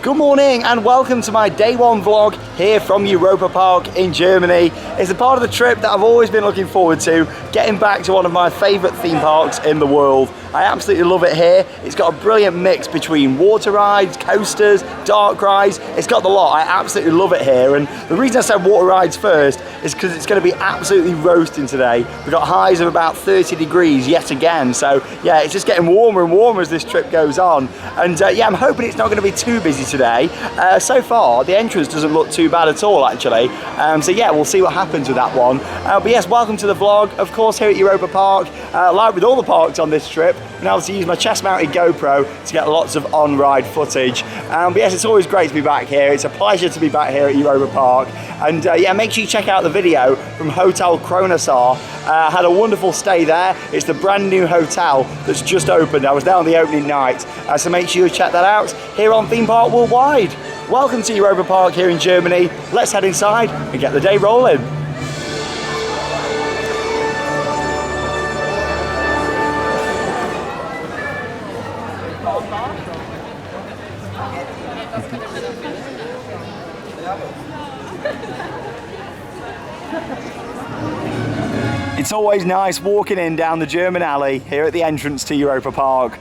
Good morning and welcome to my day one vlog here from Europa Park in Germany. It's a part of the trip that I've always been looking forward to, getting back to one of my favourite theme parks in the world. I absolutely love it here. It's got a brilliant mix between water rides, coasters, dark rides. It's got the lot. I absolutely love it here. And the reason I said water rides first is because it's going to be absolutely roasting today. We've got highs of about 30 degrees yet again. So yeah, it's just getting warmer and warmer as this trip goes on. And yeah, I'm hoping it's not going to be too busy today. So far, the entrance doesn't look too bad at all, actually. So yeah, we'll see what happens with that one. But yes, welcome to the vlog. Of course, here at Europa Park, like with all the parks on this trip, and I was to use my chest-mounted GoPro to get lots of on-ride footage. But yes, it's always great to be back here. It's a pleasure to be back here at Europa Park. And yeah, make sure you check out the video from Hotel Kronosar. I had a wonderful stay there. It's the brand new hotel that's just opened. I was there on the opening night. So make sure you check that out here on Theme Park Worldwide. Welcome to Europa Park here in Germany. Let's head inside and get the day rolling. It's always nice walking in down the German alley here at the entrance to Europa Park,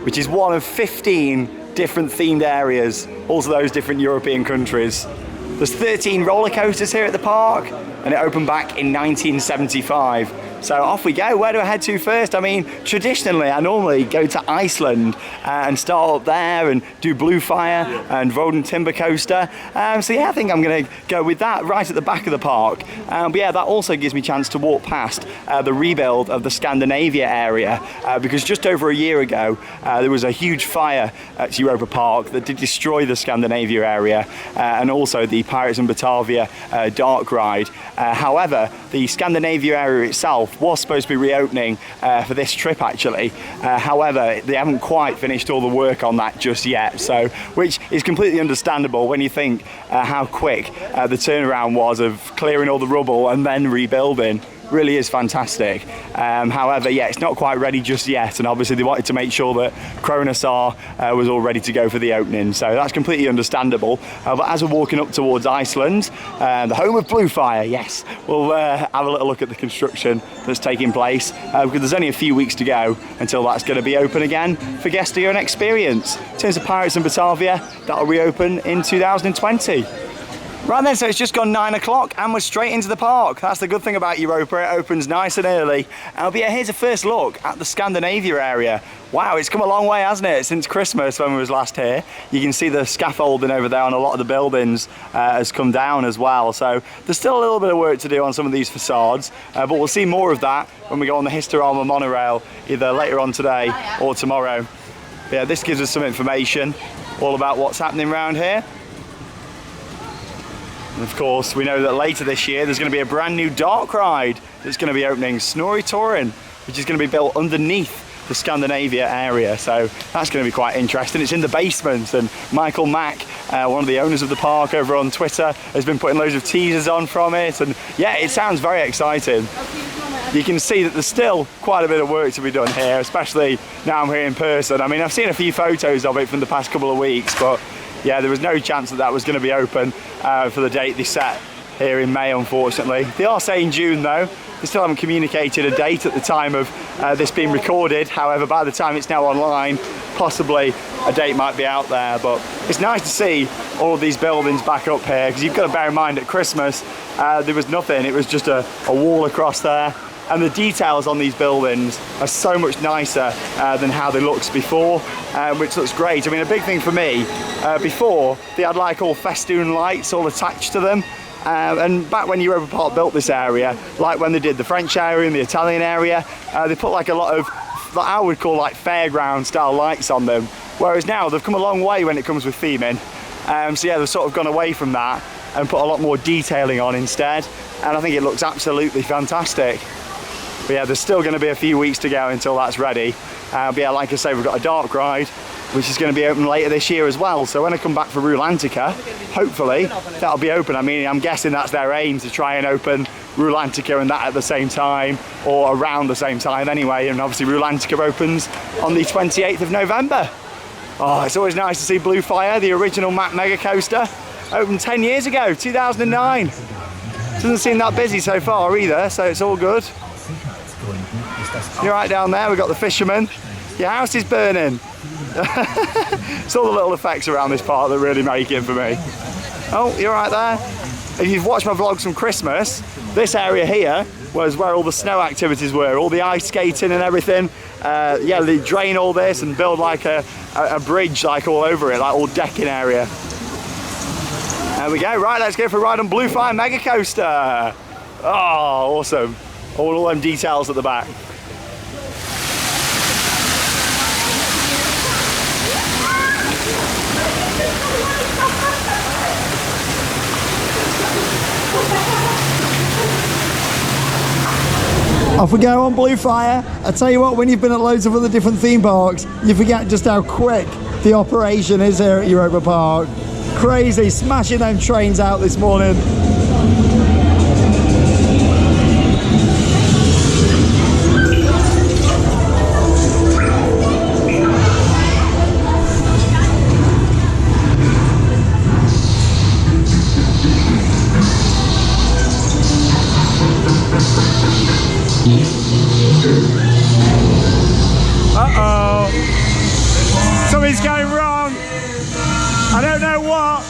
which is one of 15 different themed areas, also those different European countries. There's 13 roller coasters here at the park, and it opened back in 1975. So off we go. Where do I head to first? I mean, traditionally, I normally go to Iceland and start up there and do Blue Fire and Roden Timber Coaster. So yeah, I think I'm going to go with that right at the back of the park. But yeah, that also gives me a chance to walk past the rebuild of the Scandinavia area, because just over a year ago, there was a huge fire at Europa Park that did destroy the Scandinavia area and also the Pirates In Batavia dark ride. However, the Scandinavia area itself was supposed to be reopening for this trip, actually. However, they haven't quite finished all the work on that just yet, so which is completely understandable when you think how quick the turnaround was of clearing all the rubble and then rebuilding. Really is fantastic. However, yeah, it's not quite ready just yet, and obviously they wanted to make sure that Kronosar was all ready to go for the opening, so that's completely understandable. But as we're walking up towards Iceland, the home of Blue Fire, yes, we'll have a little look at the construction that's taking place, because there's only a few weeks to go until that's going to be open again for guests to go and experience. In terms of Pirates In Batavia, that'll reopen in 2020. Right then, so it's just gone 9 o'clock and we're straight into the park. That's the good thing about Europa, it opens nice and early. But yeah, here's a first look at the Scandinavia area. Wow, it's come a long way, hasn't it, since Christmas when we was last here. You can see the scaffolding over there on a lot of the buildings has come down as well. So there's still a little bit of work to do on some of these facades, but we'll see more of that when we go on the Historama monorail, either later on today or tomorrow. But yeah, this gives us some information all about what's happening around here. And of course, we know that later this year there's going to be a brand new dark ride that's going to be opening, Snorri Touring, which is going to be built underneath the Scandinavia area. So that's going to be quite interesting. It's in the basement, and Michael Mack, one of the owners of the park over on Twitter, has been putting loads of teasers on from it. And yeah, it sounds very exciting. You can see that there's still quite a bit of work to be done here, especially now I'm here in person. I mean, I've seen a few photos of it from the past couple of weeks, but yeah, there was no chance that that was going to be open for the date they set here in May, unfortunately. They are saying June though. They still haven't communicated a date at the time of this being recorded. However, by the time it's now online, possibly a date might be out there. But it's nice to see all of these buildings back up here, because you've got to bear in mind at Christmas there was nothing. It was just a wall across there. And the details on these buildings are so much nicer than how they looked before, which looks great. I mean, a big thing for me, before they had like all festoon lights all attached to them. And back when Europa Park built this area, like when they did the French area and the Italian area, they put like a lot of what I would call like fairground style lights on them. Whereas now they've come a long way when it comes with theming. So yeah, they've sort of gone away from that and put a lot more detailing on instead. And I think it looks absolutely fantastic. But yeah, there's still going to be a few weeks to go until that's ready. But yeah, like I say, we've got a dark ride, which is going to be open later this year as well. So when I come back for Rulantica, hopefully that'll be open. I mean, I'm guessing that's their aim, to try and open Rulantica and that at the same time, or around the same time anyway. And obviously Rulantica opens on the 28th of November. Oh, it's always nice to see Blue Fire, the original Mack Mega Coaster. Opened 10 years ago, 2009. Doesn't seem that busy so far either, so it's all good. You're right down there, we've got the fisherman. Your house is burning. It's all the little effects around this park that really make it for me. Oh, you're right there. If you've watched my vlogs from Christmas, this area here was where all the snow activities were, all the ice skating and everything. Yeah, they drain all this and build like a bridge like all over it, like all decking area. There we go. Right, let's go for a ride on Blue Fire Mega Coaster. Oh, awesome. All them details at the back. Off we go on Blue Fire. I tell you what, when you've been at loads of other different theme parks, you forget just how quick the operation is here at Europa Park. Crazy, smashing them trains out this morning. Uh-oh. Something's going wrong. I don't know what,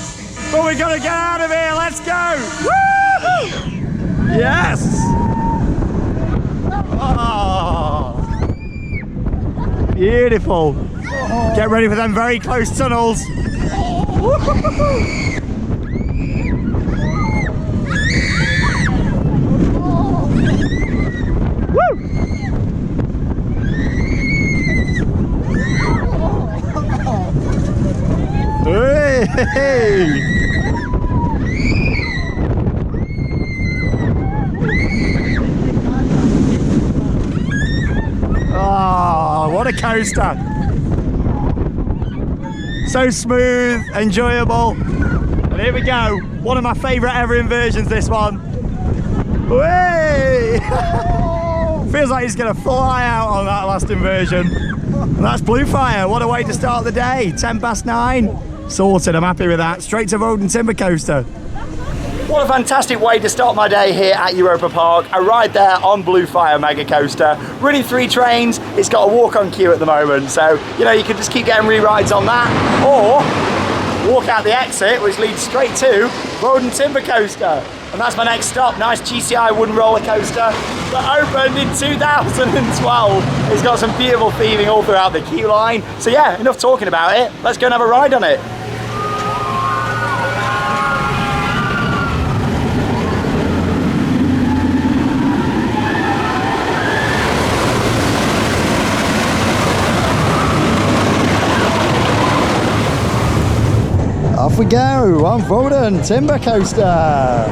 but we're gonna get out of here. Let's go. Woo! Yes. Oh. Beautiful. Get ready for them very close tunnels. Hey! Oh, what a coaster. So smooth, enjoyable. And here we go. One of my favourite ever inversions, this one. Way! Feels like he's going to fly out on that last inversion. And that's Blue Fire. What a way to start the day. 9:10. Sorted, I'm happy with that. Straight to Road and Timber Coaster. What a fantastic way to start my day here at Europa Park. A ride there on Blue Fire Mega Coaster. Running 3 trains. It's got a walk-on queue at the moment. So, you know, you can just keep getting re-rides on that. Or walk out the exit, which leads straight to Road and Timber Coaster. And that's my next stop. Nice GCI wooden roller coaster that opened in 2012. It's got some beautiful theming all throughout the queue line. So yeah, enough talking about it. Let's go and have a ride on it. Off we go on Road and Timber Coaster.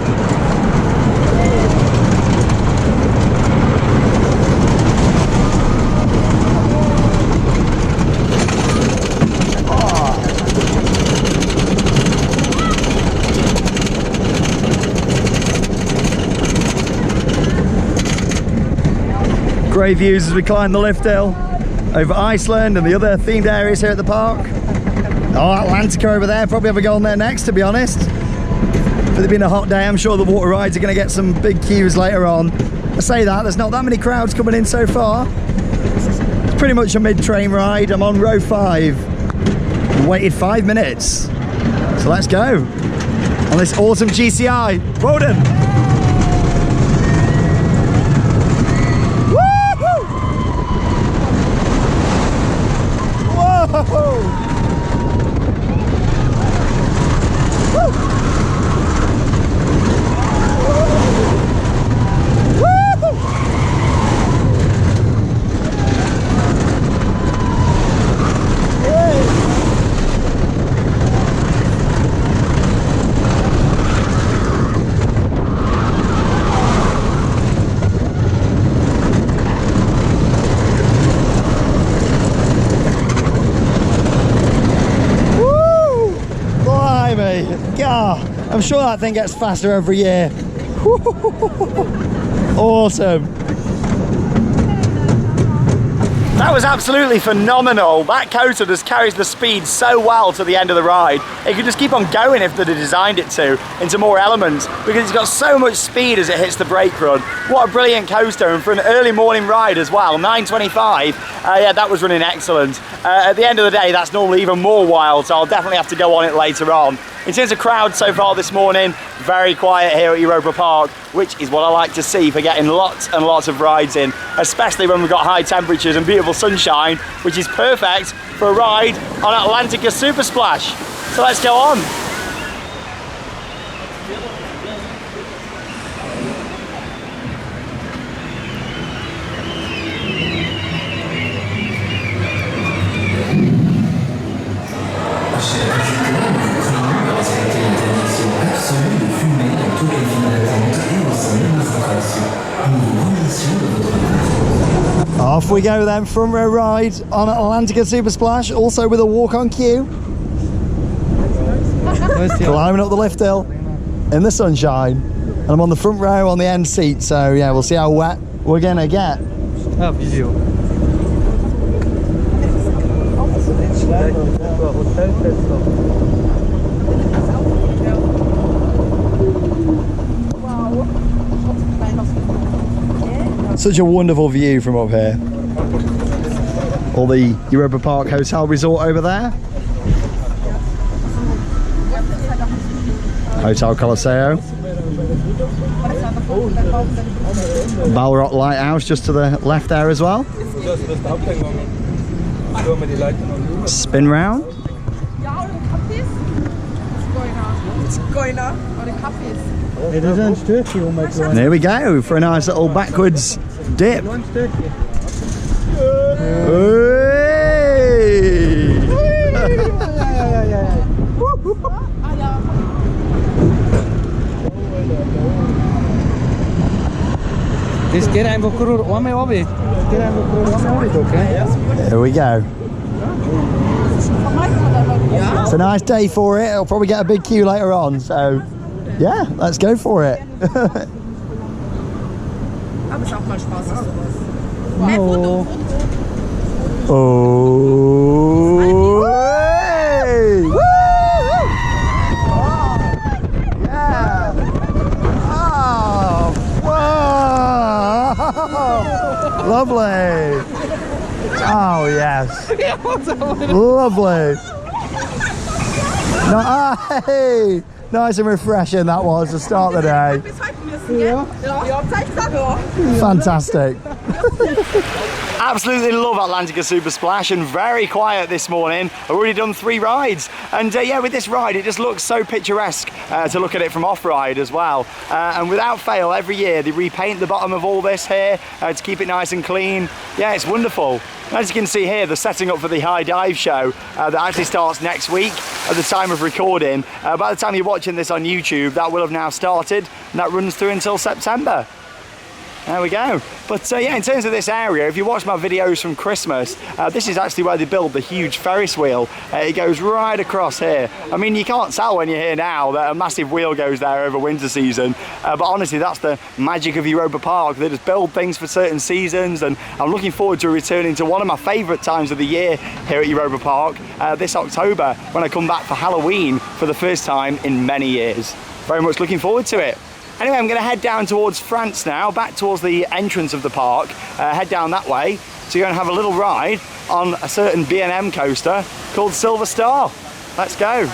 Great views as we climb the lift hill over Iceland and the other themed areas here at the park. Oh, Atlantica over there, probably have a go on there next, to be honest. With it being a hot day, I'm sure the water rides are going to get some big queues later on. I say that, there's not that many crowds coming in so far. It's pretty much a mid-train ride. I'm on row 5. Waited 5 minutes. So let's go on this awesome GCI. Roden! Whoa! I'm sure that thing gets faster every year. Awesome. That was absolutely phenomenal. That coaster just carries the speed so well to the end of the ride. It could just keep on going if they'd designed it to, into more elements, because it's got so much speed as it hits the brake run. What a brilliant coaster, and for an early morning ride as well, 9:25, yeah, that was running excellent. At the end of the day, that's normally even more wild, so I'll definitely have to go on it later on. In terms of crowd so far this morning, very quiet here at Europa Park, which is what I like to see for getting lots and lots of rides in, especially when we've got high temperatures and beautiful sunshine, which is perfect for a ride on Atlantica Super Splash. So let's go on. Off we go then, front row ride on Atlantica Super Splash, also with a walk on queue. Climbing up the lift hill in the sunshine, and I'm on the front row on the end seat, so yeah, we'll see how wet we're gonna get. Such a wonderful view from up here. All the Europa Park Hotel Resort over there. Hotel Colosseo. Balrog Lighthouse just to the left there as well. Spin round. There we go for a nice little backwards dip. Here we go. It's a nice day for it. I'll probably get a big queue later on, so yeah, let's go for it. Oh, hey! Woo! Yeah! Oh, whoa! Lovely! Oh, yes! Lovely! No, hey! Nice and refreshing that was to start the day. Fantastic. Absolutely love Atlantica Super Splash, and very quiet this morning. I've already done 3 rides, and yeah, with this ride it just looks so picturesque to look at it from off-ride as well. And without fail, every year they repaint the bottom of all this here to keep it nice and clean. Yeah, it's wonderful. As you can see here, they're setting up for the high dive show that actually starts next week at the time of recording. By the time you're watching this on YouTube, that will have now started, and that runs through until September. There we go. But yeah, in terms of this area, if you watch my videos from Christmas, this is actually where they build the huge Ferris wheel. It goes right across here. I mean, you can't tell when you're here now that a massive wheel goes there over winter season. But honestly, that's the magic of Europa Park. They just build things for certain seasons, and I'm looking forward to returning to one of my favourite times of the year here at Europa Park this October, when I come back for Halloween for the first time in many years. Very much looking forward to it. Anyway, I'm going to head down towards France now, back towards the entrance of the park, head down that way. So you're going to have a little ride on a certain B&M coaster called Silver Star. Let's go.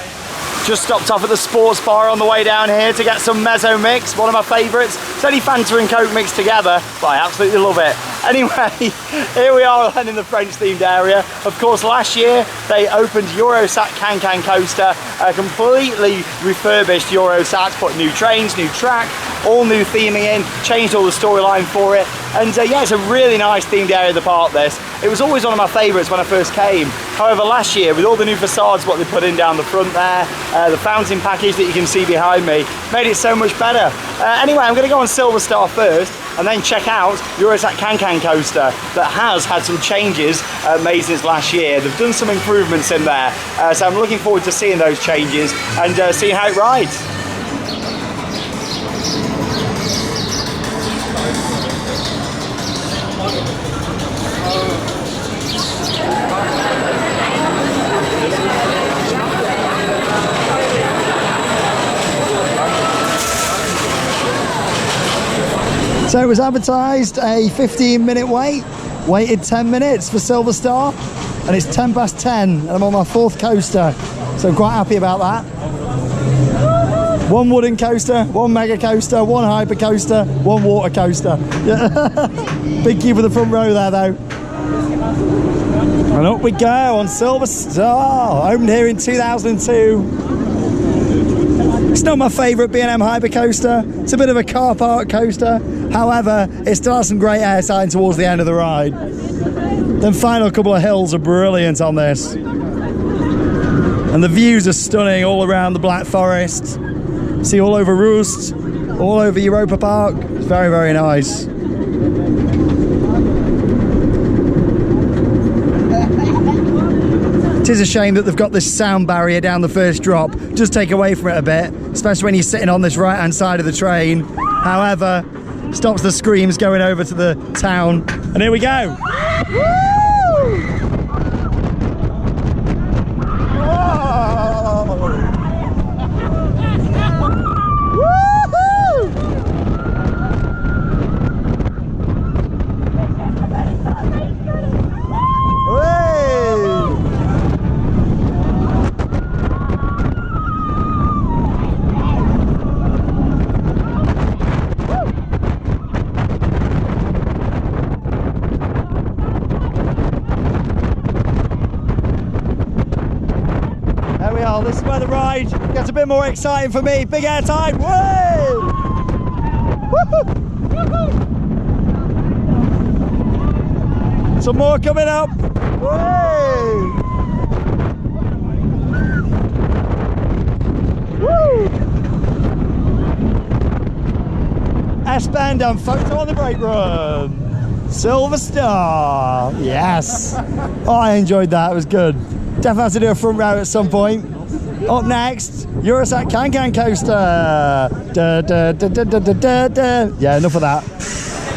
Just stopped off at the sports bar on the way down here to get some mezzo mix, one of my favourites. It's only Fanta and Coke mixed together, but I absolutely love it. Anyway, here we are in the French themed area. Of course, last year they opened Eurosat Can-Can coaster, a completely refurbished Eurosat, put new trains, new track, all new theming in, changed all the storyline for it. And yeah, it's a really nice themed area of the park, this. It was always one of my favourites when I first came. However, last year, with all the new facades, what they put in down the front there, the fountain package that you can see behind me, made it so much better. Anyway, I'm going to go on Silver Star first, and then check out Eurosat Can-Can coaster that has had some changes made since last year. They've done some improvements in there, so I'm looking forward to seeing those changes and seeing how it rides. So it was advertised a 15-minute wait. Waited 10 minutes for Silver Star, and it's 10 past 10, and I'm on my 4th coaster, so I'm quite happy about that. 1 wooden coaster, 1 mega coaster, 1 hyper coaster, 1 water coaster. Big queue for the front row there though. And up we go on Silver Star, opened here in 2002. It's not my favourite B&M hyper coaster. It's a bit of a car park coaster. However, it still has some great air sign towards the end of the ride. The final couple of hills are brilliant on this. And the views are stunning all around the Black Forest. See all over Roost, all over Europa Park. It's very, very nice. It is a shame that they've got this sound barrier down the first drop. Just take away from it a bit, especially when you're sitting on this right-hand side of the train. However, stops the screams going over to the town. And here we go. This is where the ride gets a bit more exciting for me. Big air time. Woo! Some more coming up. Woo! Woo! S-bend and photo on the brake run. Silver Star. Yes. Oh, I enjoyed that. It was good. Definitely have to do a front row at some point. Up next, Eurosat Can Coaster. Da, da, da, da, da, da, da. Yeah, enough of that.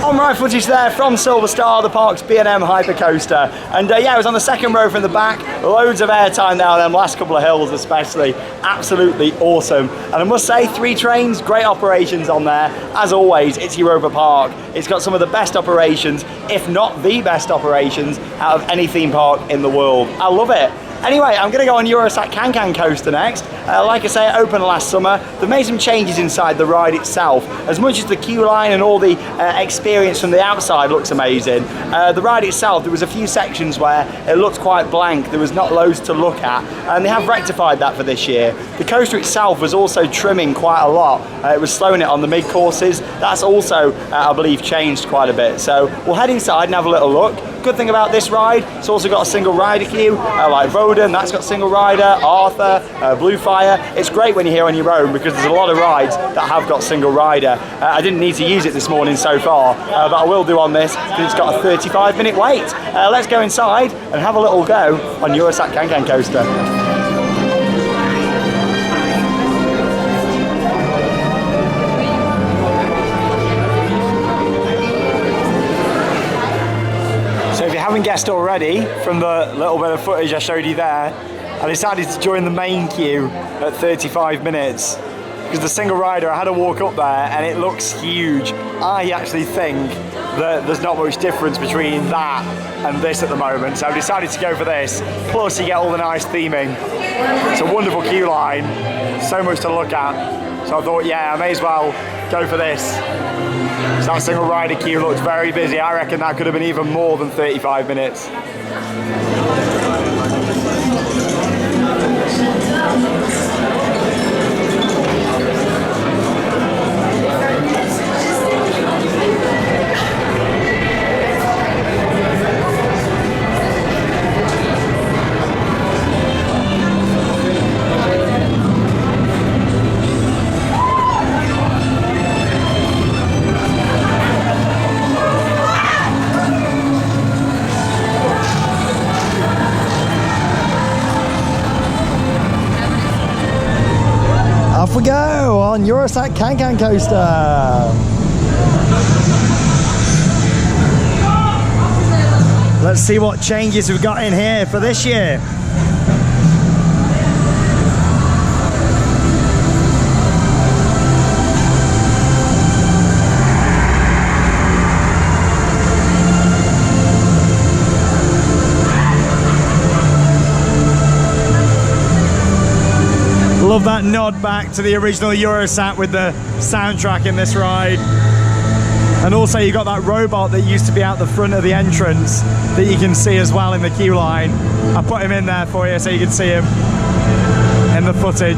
On-ride footage there from Silver Star, the park's B&M hyper coaster. And yeah, it was on the second row from the back. Loads of airtime there on them last couple of hills especially. Absolutely awesome. And I must say, 3 trains, great operations on there. As always, it's Europa Park. It's got some of the best operations, if not the best operations, out of any theme park in the world. I love it. Anyway, I'm going to go on Eurosat Can Coaster next. Like I say, it opened last summer. They've made some changes inside the ride itself. As much as the queue line and all the experience from the outside looks amazing, the ride itself, there was a few sections where it looked quite blank. There was not loads to look at, and they have rectified that for this year. The coaster itself was also trimming quite a lot. It was slowing it on the mid-courses. That's also, I believe, changed quite a bit. So we'll head inside and have a little look. Good thing about this ride, it's also got a single rider queue, like Roden, that's got single rider, Arthur, Blue Fire. It's great when you're here on your own because there's a lot of rides that have got single rider. I didn't need to use it this morning so far, but I will do on this because it's got a 35-minute wait. Let's go inside and have a little go on Eurosat Can Coaster. So if you haven't guessed already from the little bit of footage I showed you there, I decided to join the main queue at 35 minutes because the single rider, I had to walk up there and it looks huge. I actually think that there's not much difference between that and this at the moment, so I decided to go for this. Plus you get all the nice theming. It's a wonderful queue line, so much to look at. So I thought, yeah, I may as well go for this. So that single rider queue looked very busy. I reckon that could have been even more than 35 minutes. Off we go on Eurosat Can Coaster. Let's see what changes we've got in here for this year. Love that nod back to the original Eurosat with the soundtrack in this ride. And also you've got that robot that used to be out the front of the entrance that you can see as well in the queue line. I put him in there for you so you can see him in the footage.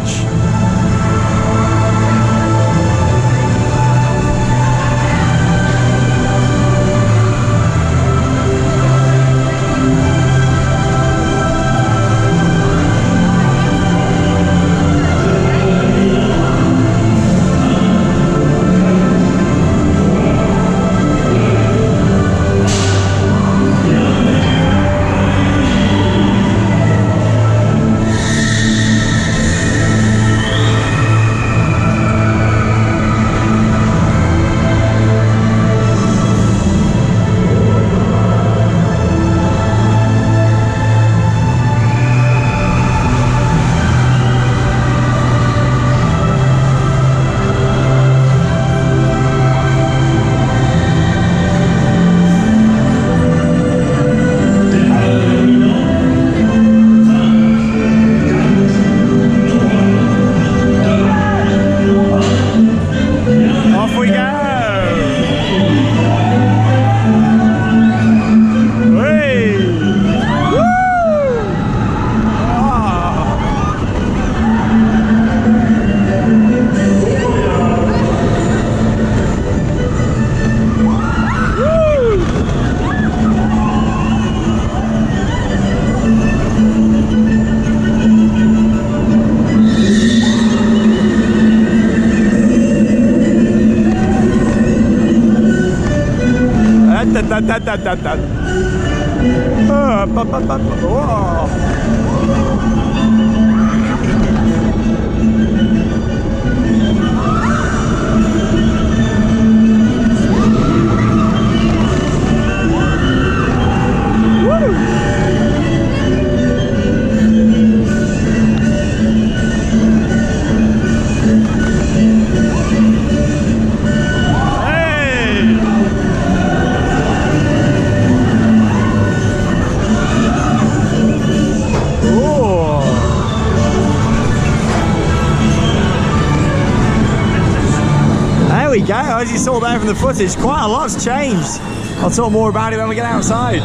As you saw there from the footage, quite a lot's changed. I'll talk more about it when we get outside.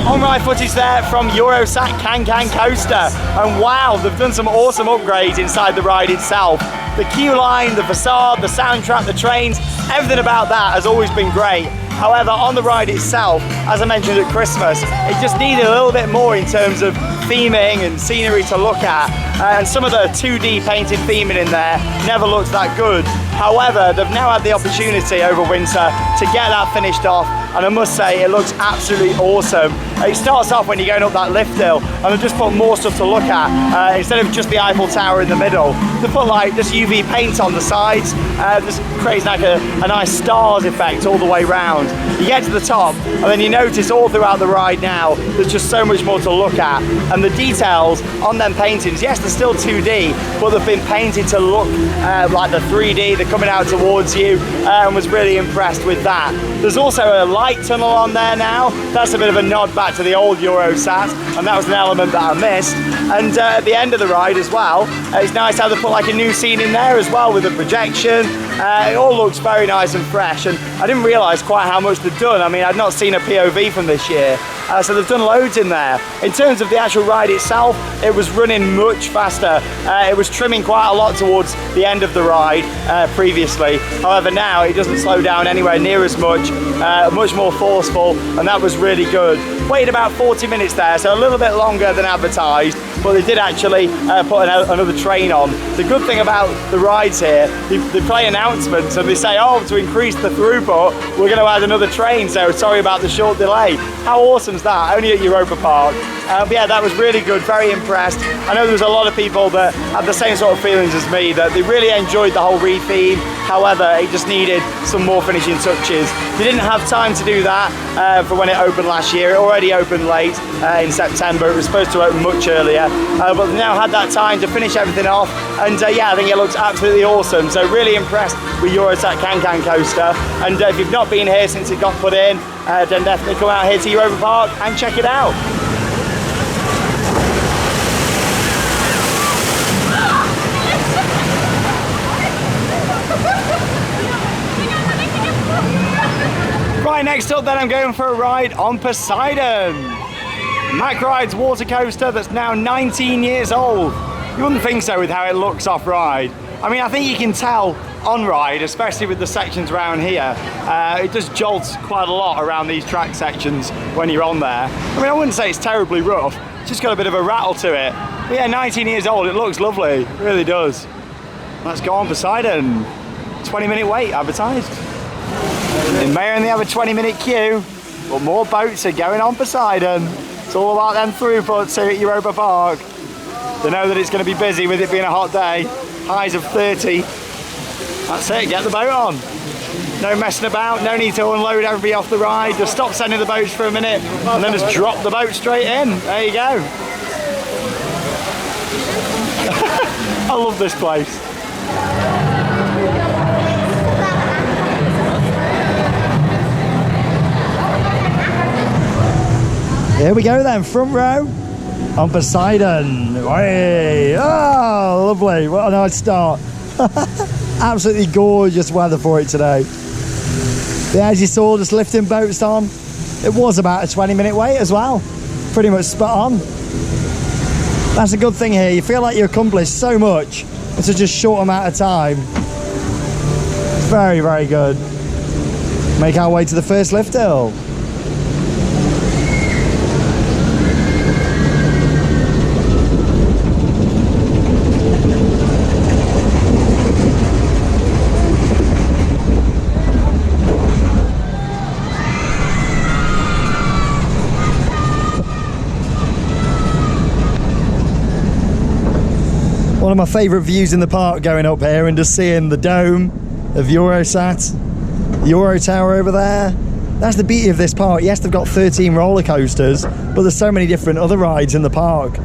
On-ride footage there from Eurosat Can Coaster, and wow, they've done some awesome upgrades inside the ride itself. The queue line, the facade, the soundtrack, the trains, everything about that has always been great. However, on the ride itself, as I mentioned at Christmas, it just needed a little bit more in terms of theming and scenery to look at, and some of the 2D painted theming in there never looked that good. However, they've now had the opportunity over winter to get that finished off, and I must say it looks absolutely awesome. It starts off when you're going up that lift hill, and they've just put more stuff to look at. Instead of just the Eiffel Tower in the middle, they put like just UV paint on the sides, just creates like a nice stars effect all the way round. You get to the top, and then you notice all throughout the ride now there's just so much more to look at, and the details on them paintings, yes, they're still 2D, but they've been painted to look like the 3D. They're coming out towards you, and was really impressed with that. There's also a light tunnel on there now. That's a bit of a nod back to the old Eurosat, and that was an element that I missed. And at the end of the ride as well, it's nice how they put like a new scene in there as well with the projection. It all looks very nice and fresh, and I didn't realise quite how much they've done. I mean, I'd not seen a POV from this year, so they've done loads in there. In terms of the actual ride itself, it was running much faster. It was trimming quite a lot towards the end of the ride previously. However, now it doesn't slow down anywhere near as much, much more forceful, and that was really good. Waited about 40 minutes there, so a little bit longer than advertised, but they did actually put another train on. The good thing about the rides here, they play announcements and they say, oh, to increase the throughput, we're going to add another train, so sorry about the short delay. How awesome is that? Only at Europa Park. But yeah, that was really good, very impressed. I know there was a lot of people that had the same sort of feelings as me, that they really enjoyed the whole re-theme. However, it just needed some more finishing touches. They didn't have time to do that for when it opened last year. It already opened late in September. It was supposed to open much earlier, but they now had that time to finish everything off. And yeah, I think it looks absolutely awesome. So really impressed with Eurotac Can-Can coaster. And if you've not been here since it got put in, then definitely come out here to Europa Park and check it out. Right, next up then I'm going for a ride on Poseidon. Mack Ride's water coaster that's now 19 years old. You wouldn't think so with how it looks off ride. I mean, I think you can tell on ride, especially with the sections around here, it just jolts quite a lot around these track sections when you're on there. I mean, I wouldn't say it's terribly rough, it's just got a bit of a rattle to it. But yeah, 19 years old, it looks lovely, it really does. Let's go on Poseidon. 20-minute wait advertised. It may only have a 20-minute queue, but more boats are going on Poseidon. It's all about them throughputs here at Europa Park. They know that it's going to be busy with it being a hot day. Highs of 30. That's it, get the boat on. No messing about, no need to unload everybody off the ride. Just stop sending the boats for a minute and then just drop the boat straight in. There you go. I love this place. Here we go then, front row on Poseidon. Hey. Oh, lovely. What a nice start. Absolutely gorgeous weather for it today. Yeah, as you saw, just lifting boats on. It was about a 20-minute wait as well. Pretty much spot on. That's a good thing here. You feel like you accomplished so much in such a short amount of time. Very, very good. Make our way to the first lift hill. One of my favourite views in the park going up here and just seeing the dome of Eurosat, the Euro Tower over there. That's the beauty of this park. Yes, they've got 13 roller coasters, but there's so many different other rides in the park. 2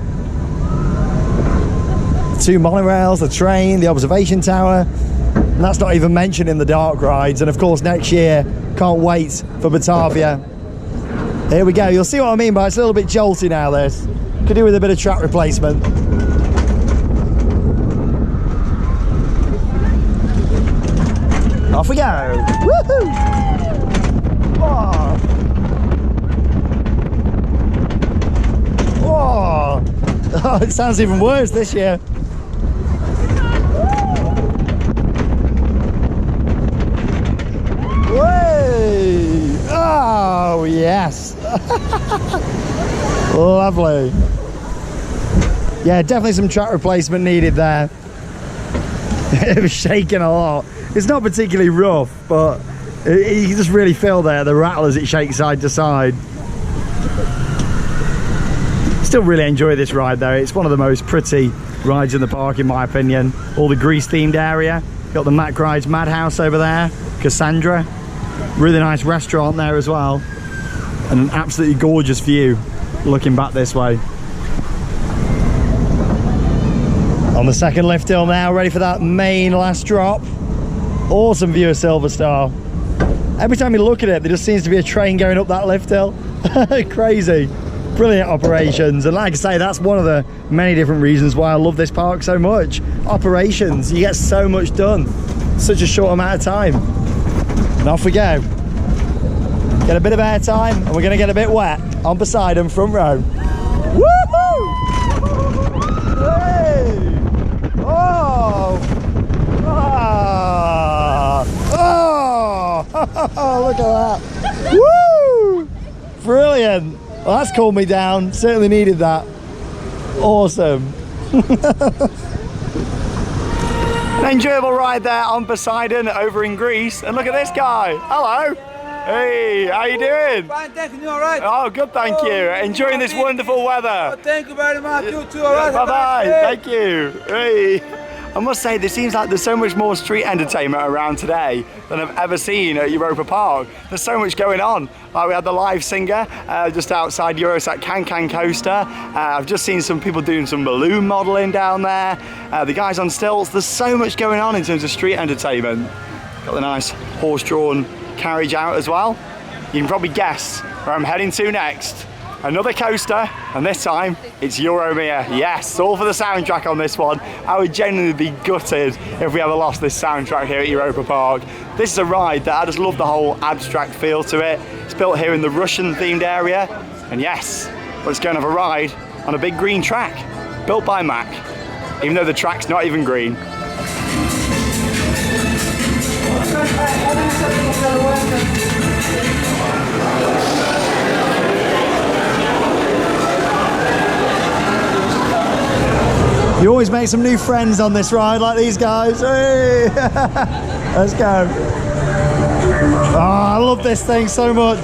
monorails, the train, the observation tower, and that's not even mentioned in the dark rides. And of course next year, can't wait for Batavia. Here we go, you'll see what I mean by it's a little bit jolty now, this. Could do with a bit of track replacement. Off we go! Woohoo! Oh. Oh. Oh, it sounds even worse this year. Way! Oh, yes! Lovely. Yeah, definitely some track replacement needed there. It was shaking a lot. It's not particularly rough, but you just really feel there the rattle as it shakes side to side. Still really enjoy this ride though. It's one of the most pretty rides in the park in my opinion. All the Greece themed area. Got the Mack Rides Madhouse over there, Cassandra. Really nice restaurant there as well. And an absolutely gorgeous view looking back this way. On the second lift hill now, ready for that main last drop. Awesome view of Silver Star. Every time you look at it, there just seems to be a train going up that lift hill. Crazy. Brilliant operations. And like I say, that's one of the many different reasons why I love this park so much. Operations. You get so much done in such a short amount of time. And off we go. Get a bit of air time, and we're going to get a bit wet on Poseidon front row. Woohoo! Hey! Oh! Oh, look at that. Woo! Brilliant. Well, that's cooled me down. Certainly needed that. Awesome. An enjoyable ride there on Poseidon over in Greece. And look at this guy. Hello. Hey, how you doing? Fine, thank you. All right. Oh, good, thank you. Enjoying this wonderful weather. Oh, thank you very much. You too. All right. Bye-bye. Thank you. Hey. I must say, there seems like there's so much more street entertainment around today than I've ever seen at Europa Park. There's so much going on. Like we had the live singer just outside Eurosat Can Coaster. I've just seen some people doing some balloon modelling down there. The guys on stilts. There's so much going on in terms of street entertainment. Got the nice horse-drawn carriage out as well. You can probably guess where I'm heading to next. Another coaster, and this time it's Euromir. Yes, all for the soundtrack on this one. I would genuinely be gutted if we ever lost this soundtrack here at Europa Park. This is a ride that I just love the whole abstract feel to it. It's built here in the Russian themed area, and yes, let's go and have a ride on a big green track built by Mack, even though the track's not even green. You always make some new friends on this ride, like these guys. Hey! Let's go. Oh, I love this thing so much.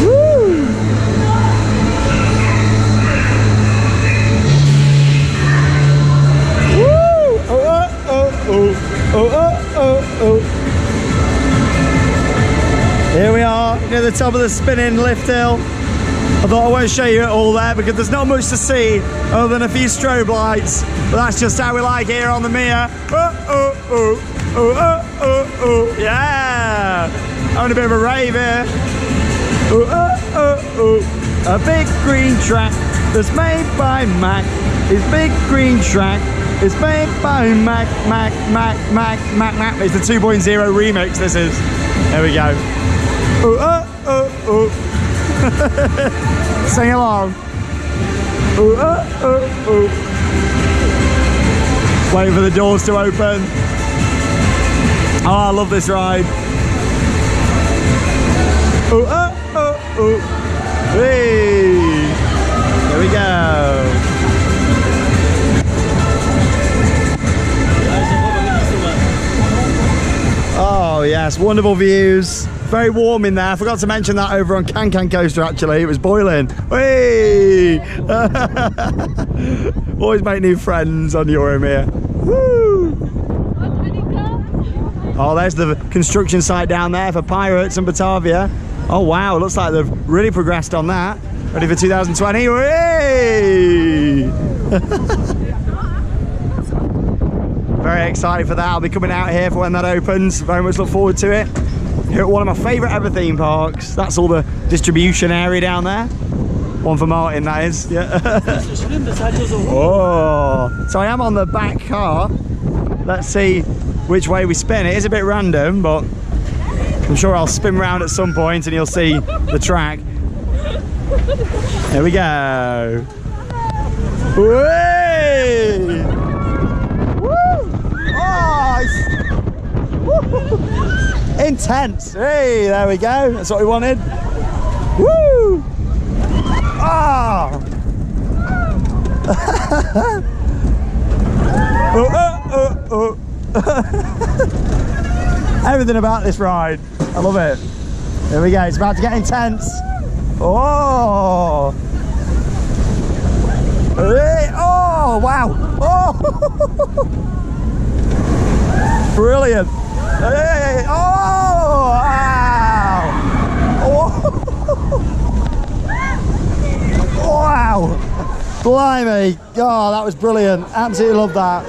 Woo! Woo! Oh, oh, oh, oh, oh, oh. Here we are near the top of the spinning lift hill. I thought I won't show you it all there because there's not much to see other than a few strobe lights, but that's just how we like here on the Mia. Oh, oh, oh, oh, oh, oh, oh, yeah! Having a bit of a rave here. Oh, oh, oh, oh. A big green track that's made by Mack. This big green track is made by Mack. It's the 2.0 remix, this is. There we go. Oh, oh, oh, oh. Sing along. Ooh, ooh. Waiting for the doors to open. Oh, I love this ride. Ooh, ooh. Hey. There we go. Oh yes, wonderful views. Very warm in there. I forgot to mention that over on Can Coaster actually. It was boiling. Whee! Always make new friends on Euromir. Woo! Oh, there's the construction site down there for Pirates In Batavia. Oh wow, looks like they've really progressed on that. Ready for 2020? Whee! Very excited for that. I'll be coming out here for when that opens. Very much look forward to it. Here at one of my favourite ever theme parks. That's all the distribution area down there. One for Martin, that is. Yeah. Oh, so I am on the back car. Let's see which way we spin. It is a bit random, but I'm sure I'll spin round at some point and you'll see the track. There we go. Whee! Woo! Oh, intense. Hey, there we go. That's what we wanted. Woo! Ah! Oh. Everything about this ride. I love it. There we go. It's about to get intense. Oh! Hey. Oh! Wow! Oh! Brilliant. Hey, oh, wow. Oh. Wow. Blimey. Oh, that was brilliant. Absolutely love that.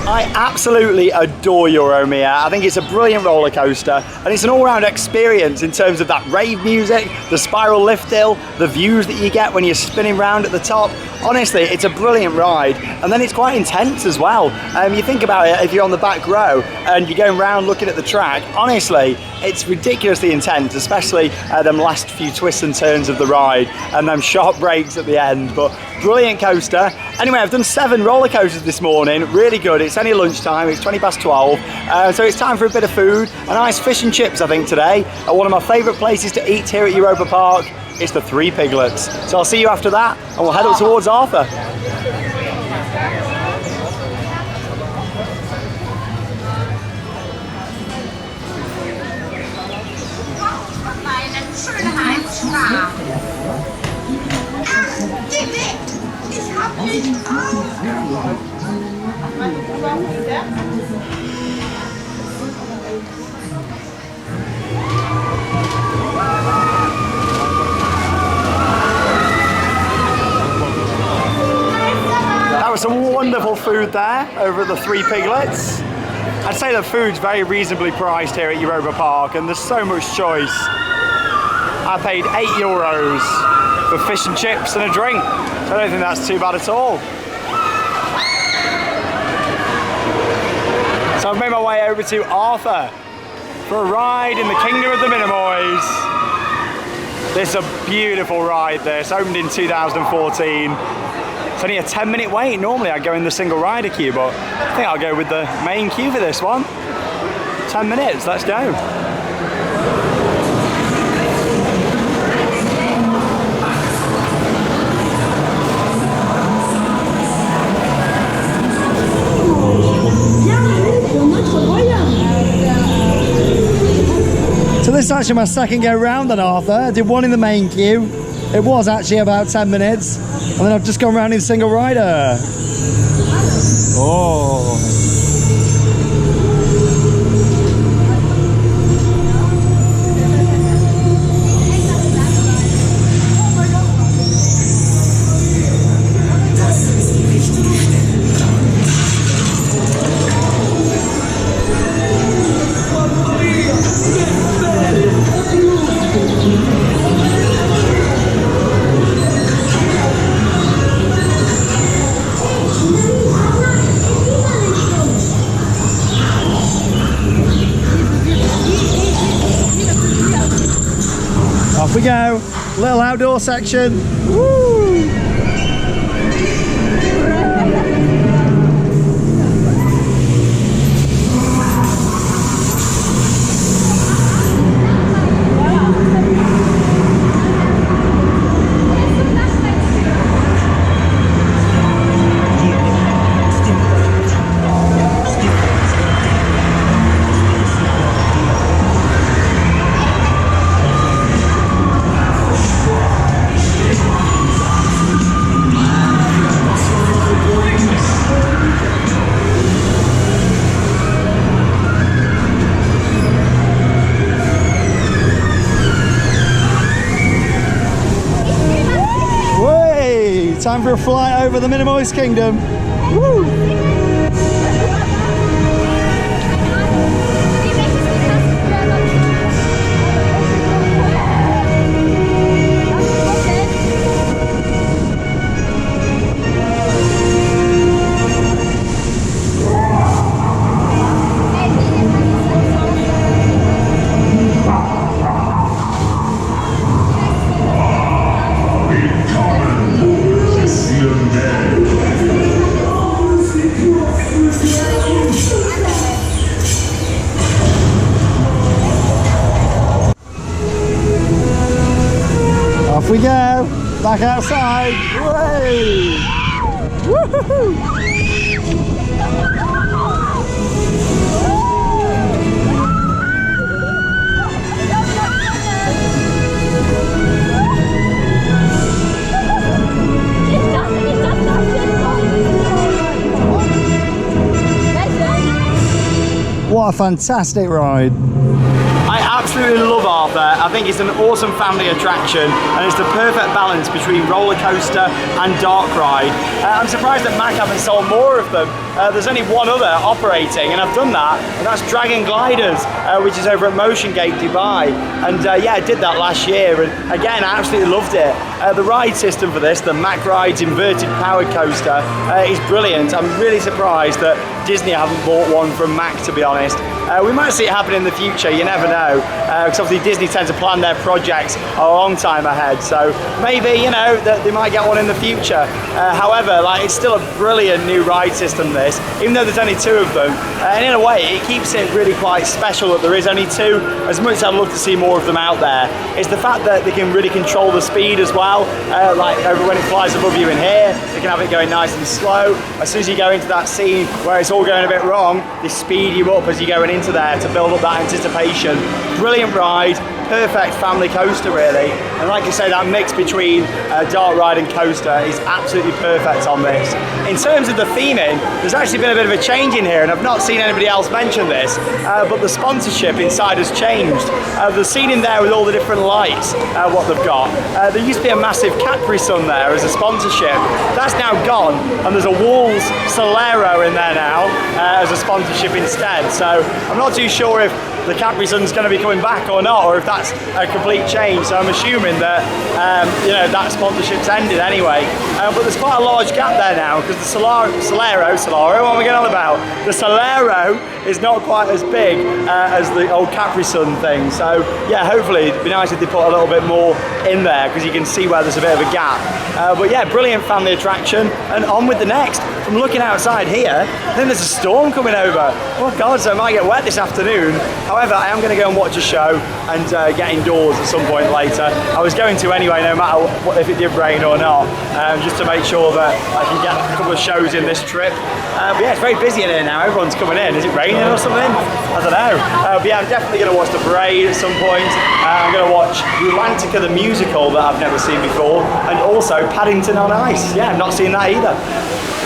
I absolutely adore Euromir. I think it's a brilliant roller coaster and it's an all-round experience in terms of that rave music, the spiral lift hill, the views that you get when you're spinning round at the top. Honestly, it's a brilliant ride and then it's quite intense as well. You think about it, if you're on the back row and you're going round looking at the track, honestly, it's ridiculously intense, especially them last few twists and turns of the ride and them sharp breaks at the end, but brilliant coaster. Anyway, I've done 7 roller coasters this morning, really good. It's only lunchtime, it's 12:20, so it's time for a bit of food. A nice fish and chips, I think, today, at one of my favourite places to eat here at Europa Park. it's the Three Piglets. So I'll see you after that, and we'll head up towards Arthur. Meinen Schönheitsstar. Ach, geh weg! Ich hab nicht aufgehört. That was some wonderful food there over at the Three Piglets. I'd say the food's very reasonably priced here at Europa Park, and there's so much choice. I paid €8 for fish and chips and a drink, so I don't think that's too bad at all. So I've made my way over to Arthur for a ride in the Kingdom of the Minimoys. This is a beautiful ride this, opened in 2014. It's only a 10-minute wait. Normally I'd go in the single rider queue, but I think I'll go with the main queue for this one. 10 minutes, let's go. So this is actually my second go round on Arthur. I did one in the main queue. It was actually about 10 minutes. And then I've just gone round in single rider. Oh. Off we go, little outdoor section. Woo! Time for a flight over the Minimoys Kingdom. Woo! Off we go, back outside. Way! Woohoo! What a fantastic ride. I absolutely love Arthur. I think it's an awesome family attraction, and it's the perfect balance between roller coaster and dark ride. I'm surprised that Mac haven't sold more of them. There's only one other operating, and I've done that, and that's Dragon Gliders, which is over at Motion Gate Dubai. And yeah, I did that last year, and again, I absolutely loved it. The ride system for this, the Mack Rides inverted powered coaster, is brilliant. I'm really surprised that Disney haven't bought one from Mack, to be honest. We might see it happen in the future, you never know, because obviously Disney tends to plan their projects a long time ahead, so maybe, you know, that they might get one in the future. However, like, it's still a brilliant new ride system, this, even though there's only 2 of them, and in a way it keeps it really quite special that there is only 2. As much as I'd love to see more of them out there, it's the fact that they can really control the speed as well, like when it flies above you in here, they can have it going nice and slow. As soon as you go into that scene where it's all going a bit wrong, they speed you up as you're going into there to build up that anticipation. Brilliant ride, perfect family coaster really, and like I say, that mix between dark ride and coaster is absolutely perfect on this. In terms of the theming, there's actually been a bit of a change in here, and I've not seen anybody else mention this, but the sponsorship inside has changed. The scene in there with all the different lights, what they've got, there used to be a massive Capri Sun there as a sponsorship. That's now gone, and there's a Walls Solero in there now as a sponsorship instead, so I'm not too sure if the Capri Sun's going to be coming back or not, or if that's a complete change. So I'm assuming that you know, that sponsorship's ended anyway. But there's quite a large gap there now, because the Solero, what am I getting on about? The Solero is not quite as big as the old Capri Sun thing. So yeah, hopefully it'd be nice if they put a little bit more in there, because you can see where there's a bit of a gap. But yeah, brilliant family attraction, and on with the next. From looking outside here, I think there's a storm coming over. Oh God, so it might get wet this afternoon. However, I am going to go and watch a show and get indoors at some point later. I was going to anyway, no matter what, if it did rain or not, just to make sure that I can get a couple of shows in this trip. But yeah, it's very busy in here now. Everyone's coming in. Is it raining or something? I don't know. But yeah, I'm definitely going to watch the parade at some point. I'm going to watch Rulantica the musical that I've never seen before, and also Paddington on Ice. Yeah, I've not seen that either.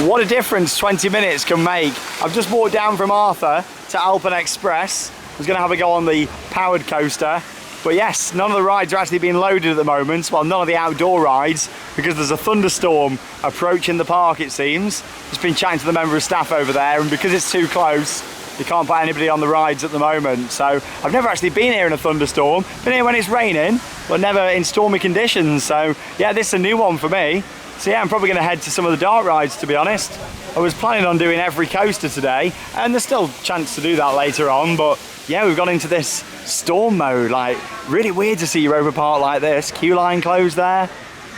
What a difference 20 minutes can make. I've just walked down from Arthur to Alpen Express. I was going to have a go on the powered coaster, but yes, none of the rides are actually being loaded at the moment. Well, none of the outdoor rides, because there's a thunderstorm approaching the park, it seems. Just been chatting to the member of staff over there, and because it's too close, you can't put anybody on the rides at the moment. So I've never actually been here in a thunderstorm. Been here when it's raining, but never in stormy conditions. So yeah, this is a new one for me. So yeah, I'm probably going to head to some of the dark rides, to be honest. I was planning on doing every coaster today, and there's still a chance to do that later on, but yeah, we've gone into this storm mode. Like, really weird to see Europa Park like this. Queue line closed there,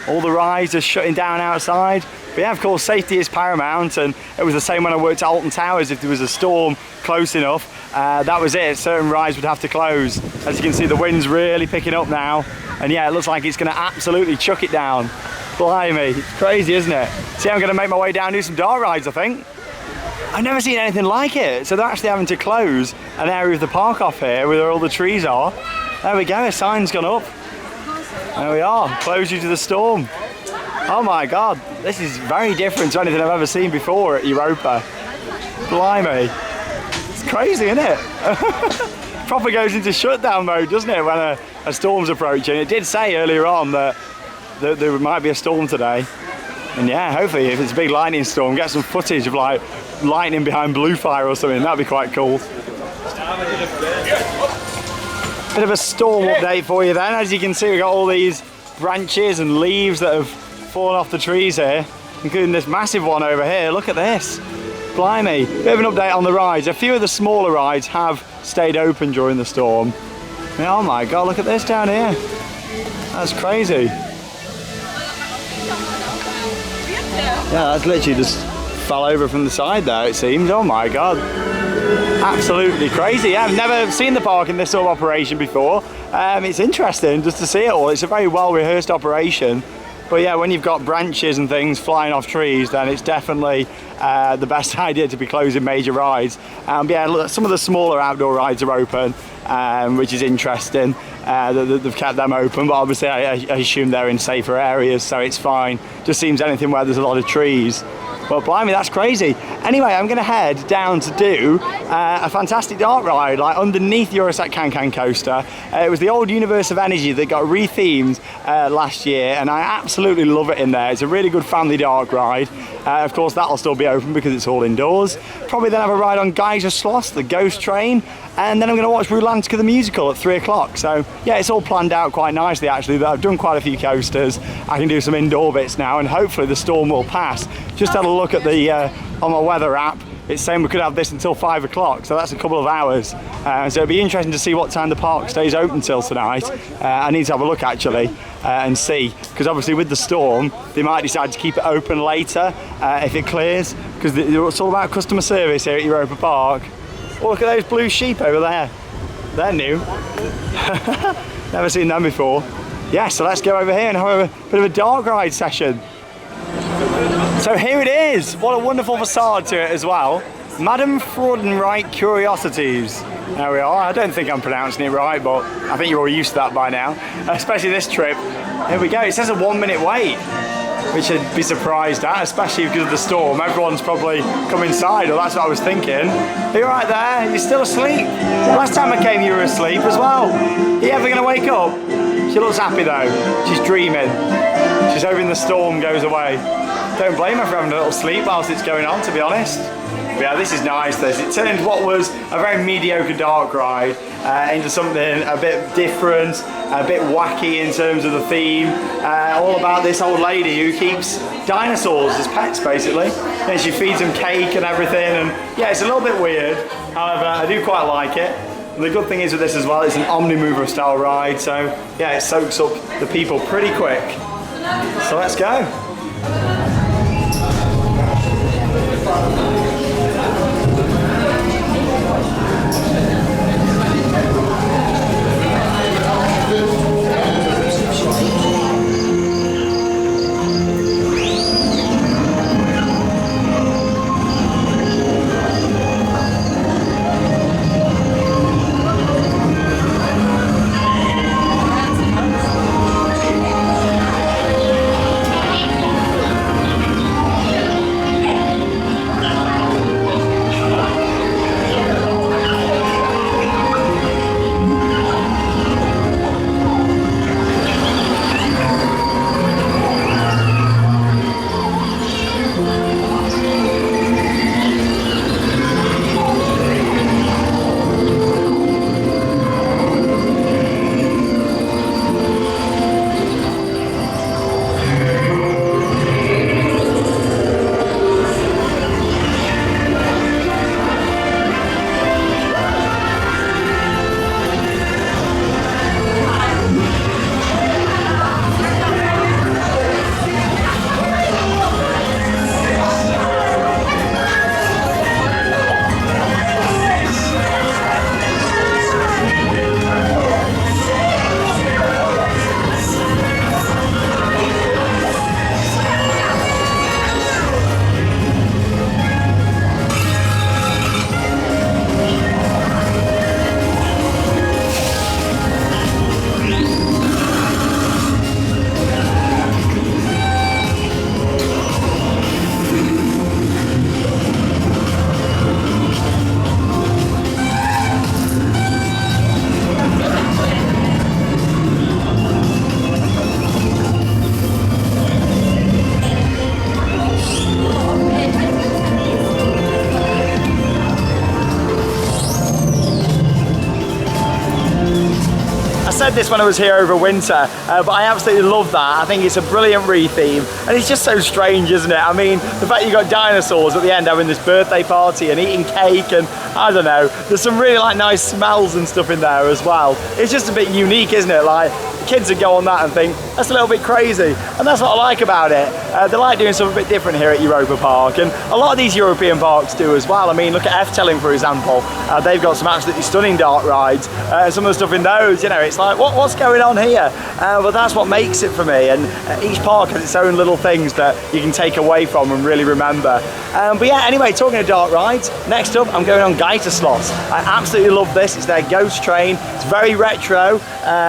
all the rides are shutting down outside. But yeah, of course, safety is paramount, and it was the same when I worked at Alton Towers. If there was a storm close enough, that was it. Certain rides would have to close. As you can see, the wind's really picking up now, and yeah, it looks like it's going to absolutely chuck it down. Blimey, it's crazy, isn't it? See, I'm going to make my way down and do some dark rides, I think. I've never seen anything like it. So they're actually having to close an area of the park off here where all the trees are. There we go, a sign's gone up. There we are, close due to the storm. Oh my God, this is very different to anything I've ever seen before at Europa. Blimey. It's crazy, isn't it? Proper goes into shutdown mode, doesn't it, when a storm's approaching. It did say earlier on that there might be a storm today, and yeah, hopefully if it's a big lightning storm, get some footage of like lightning behind blue fire or something. That'd be quite cool. Bit of a storm update for you then. As you can see, we've got all these branches and leaves that have fallen off the trees here, including this massive one over here. Look at this, blimey. Bit of an update on the rides. A few of the smaller rides have stayed open during the storm. Oh my God, look at this down here. That's crazy. Yeah, that's literally just fell over from the side there, it seems. Oh my God. Absolutely crazy. Yeah, I've never seen the park in this sort of operation before. It's interesting just to see it all. It's a very well rehearsed operation. But yeah, when you've got branches and things flying off trees, then it's definitely the best idea to be closing major rides. Yeah, look, some of the smaller outdoor rides are open, which is interesting. They've kept them open, but obviously I assume they're in safer areas, so it's fine. Just seems anything where there's a lot of trees, But blimey, that's crazy. Anyway, I'm going to head down to do a fantastic dark ride, like underneath the Eurosat Can coaster. It was the old Universe of Energy that got rethemed last year, and I absolutely love it in there. It's a really good family dark ride. Of course, that'll still be open because it's all indoors. Probably then have a ride on Geyser Schloss, the ghost train, and then I'm going to watch Rulantica the musical at 3 o'clock. So yeah, it's all planned out quite nicely actually. I've done quite a few coasters. I can do some indoor bits now, and hopefully the storm will pass. Just had a look at the on my weather app. It's saying we could have this until 5 o'clock, so that's a couple of hours. So it'll be interesting to see what time the park stays open till tonight. I need to have a look actually and see, because obviously with the storm, they might decide to keep it open later if it clears, because it's all about customer service here at Europa Park. Oh, look at those blue sheep over there. They're new. Never seen them before. Yeah, so let's go over here and have a bit of a dark ride session. So here it is. What a wonderful facade to it as well. Madame Fraudenreich Curiosities. There we are. I don't think I'm pronouncing it right, but I think you're all used to that by now. Especially this trip. Here we go. It says a 1 minute wait, which I'd be surprised at, especially because of the storm. Everyone's probably come inside, or that's what I was thinking. You're right there. You're still asleep. Last time I came, you were asleep as well. Are you ever going to wake up? She looks happy though. She's dreaming. She's hoping the storm goes away. Don't blame her for having a little sleep whilst it's going on, to be honest. But yeah, this is nice. It turned what was a very mediocre dark ride into something a bit different, a bit wacky in terms of the theme. All about this old lady who keeps dinosaurs as pets, basically. And she feeds them cake and everything. And yeah, it's a little bit weird. However, I do quite like it. And the good thing is with this as well, it's an Omnimover style ride. So yeah, it soaks up the people pretty quick. So let's go. said this when I was here over winter, but I absolutely love that. I think it's a brilliant re-theme, and it's just so strange, isn't it? I mean, the fact you got dinosaurs at the end having this birthday party and eating cake, and I don't know, there's some really like nice smells and stuff in there as well. It's just a bit unique, isn't it? Like, kids would go on that and think, that's a little bit crazy, and that's what I like about it. They like doing something a bit different here at Europa Park, and a lot of these European parks do as well. I mean, look at Efteling, for example. They've got some absolutely stunning dark rides. Some of the stuff in those, you know, it's like, what's going on here? But that's what makes it for me, and each park has its own little little things that you can take away from and really remember. But yeah, anyway, talking of dark rides, next up I'm going on Geistersloss. I absolutely love this. It's their ghost train. It's very retro,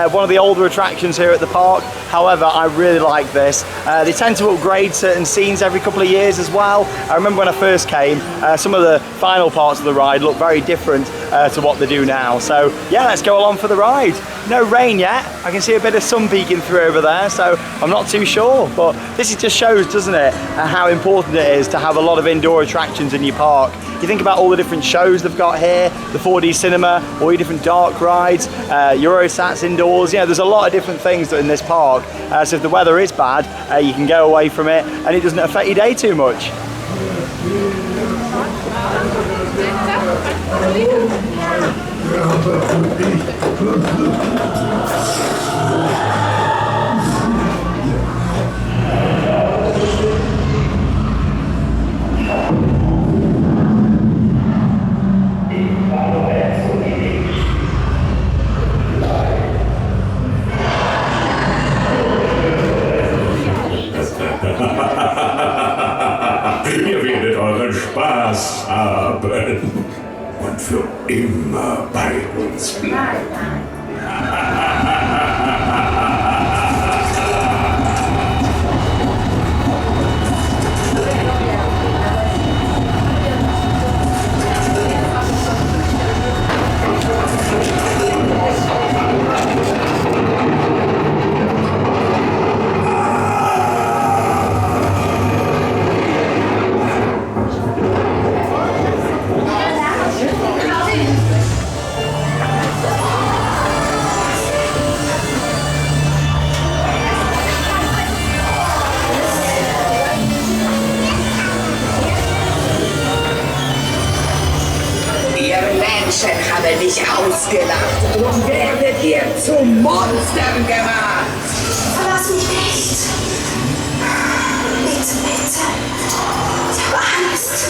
one of the older attractions here at the park. However, I really like this. They tend to upgrade certain scenes every couple of years as well. I remember when I first came, some of the final parts of the ride look very different to what they do now. So yeah, let's go along for the ride. No rain yet. I can see a bit of sun peeking through over there, so I'm not too sure. But this just shows, doesn't it, how important it is to have a lot of indoor attractions in your park. You think about all the different shows they've got here, the 4D cinema, all your different dark rides, Eurosats indoors. You know, there's a lot of different things in this park. So if the weather is bad, you can go away from it and it doesn't affect your day too much. Ihr werdet euren Spaß haben und für immer bei uns bleiben. Habe dich ausgelacht und werdet ihr zu Monstern gemacht. Verlass mich nicht. Bitte, bitte. Ich habe Angst.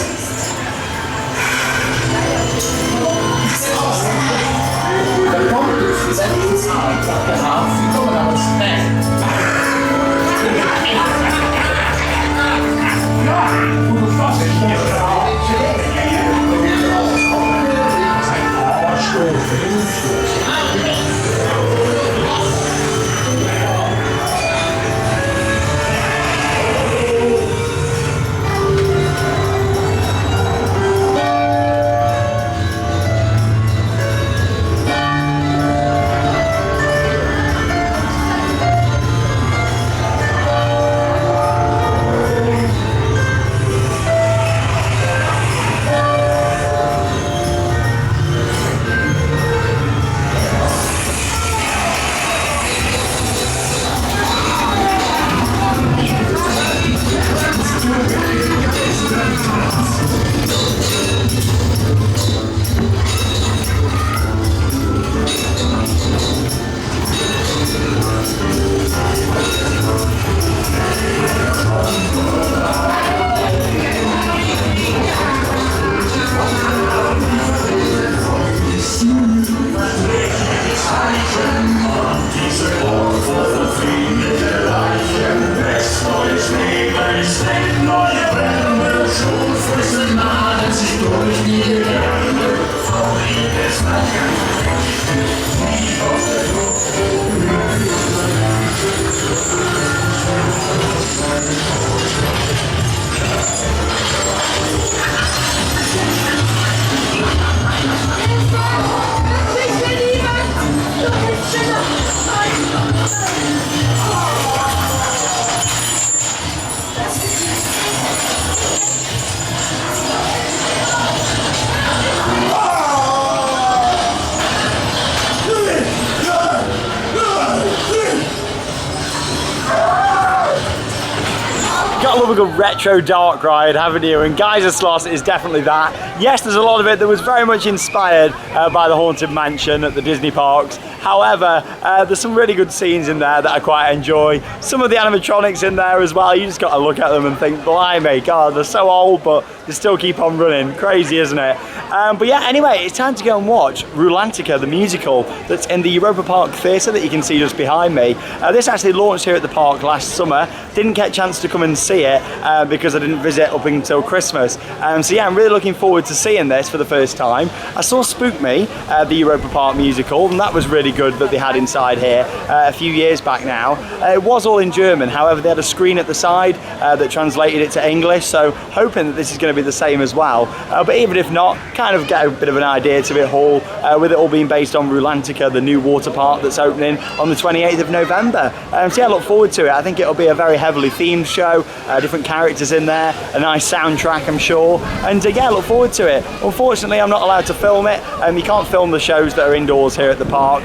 Got a love a good retro dark ride, haven't you? And Geistersloss is definitely that. Yes, there's a lot of it that was very much inspired by the Haunted Mansion at the Disney parks. However, there's some really good scenes in there that I quite enjoy. Some of the animatronics in there as well, you just got to look at them and think, blimey, God, they're so old, but they still keep on running. Crazy, isn't it? But yeah, anyway, it's time to go and watch Rulantica, the musical that's in the Europa Park Theatre that you can see just behind me. This actually launched here at the park last summer. Didn't get a chance to come and see it because I didn't visit up until Christmas. So yeah, I'm really looking forward to seeing this for the first time. I saw Spook Me, the Europa Park musical, and that was really good that they had inside here a few years back now. It was all in German, however they had a screen at the side that translated it to English, so hoping that this is going to be the same as well. But even if not, kind of get a bit of an idea to it all, with it all being based on Rulantica, the new water park that's opening on the 28th of November. So yeah, I look forward to it. I think it'll be a very heavily themed show, different characters in there, a nice soundtrack I'm sure, and yeah, look forward to it. Unfortunately, I'm not allowed to film it, you can't film the shows that are indoors here at the park.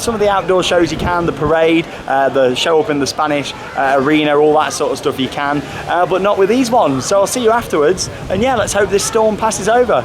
Some of the outdoor shows you can, the parade, the show up in the Spanish arena, all that sort of stuff you can, but not with these ones. So I'll see you afterwards, and yeah, let's hope this storm passes over.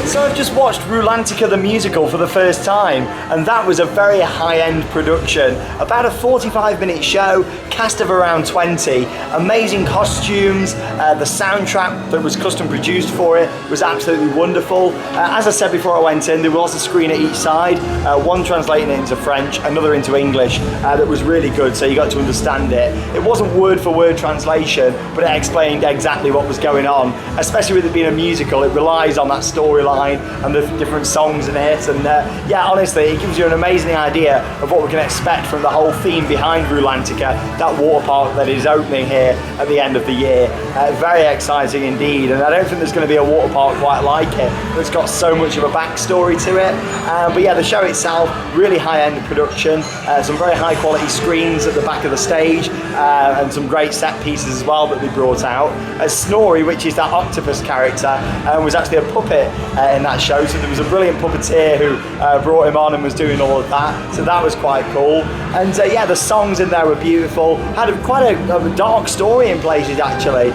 So I've just watched Rulantica the musical for the first time, and that was a very high-end production. About a 45-minute show, cast of around 20, amazing costumes, the soundtrack that was custom produced for it was absolutely wonderful. As I said before I went in, there was a screen at each side, one translating it into French, another into English, that was really good, so you got to understand it. It wasn't word for word translation, but it explained exactly what was going on, especially with it being a musical. It relies on that storyline and the different songs in it, and yeah, honestly, it gives you an amazing idea of what we can expect from the whole theme behind Rulantica, that water park that is opening here at the end of the year. Very exciting indeed, and I don't think there's going to be a water park quite like it. It's got so much of a backstory to it, but yeah, the show itself, really high-end production, some very high-quality screens at the back of the stage, and some great set pieces as well that they brought out. Snorri, which is that octopus character, was actually a puppet in that show, so there was a brilliant puppeteer who brought him on and was doing all of that, so that was quite cool. And yeah, the songs in there were beautiful, had quite a dark story in places actually,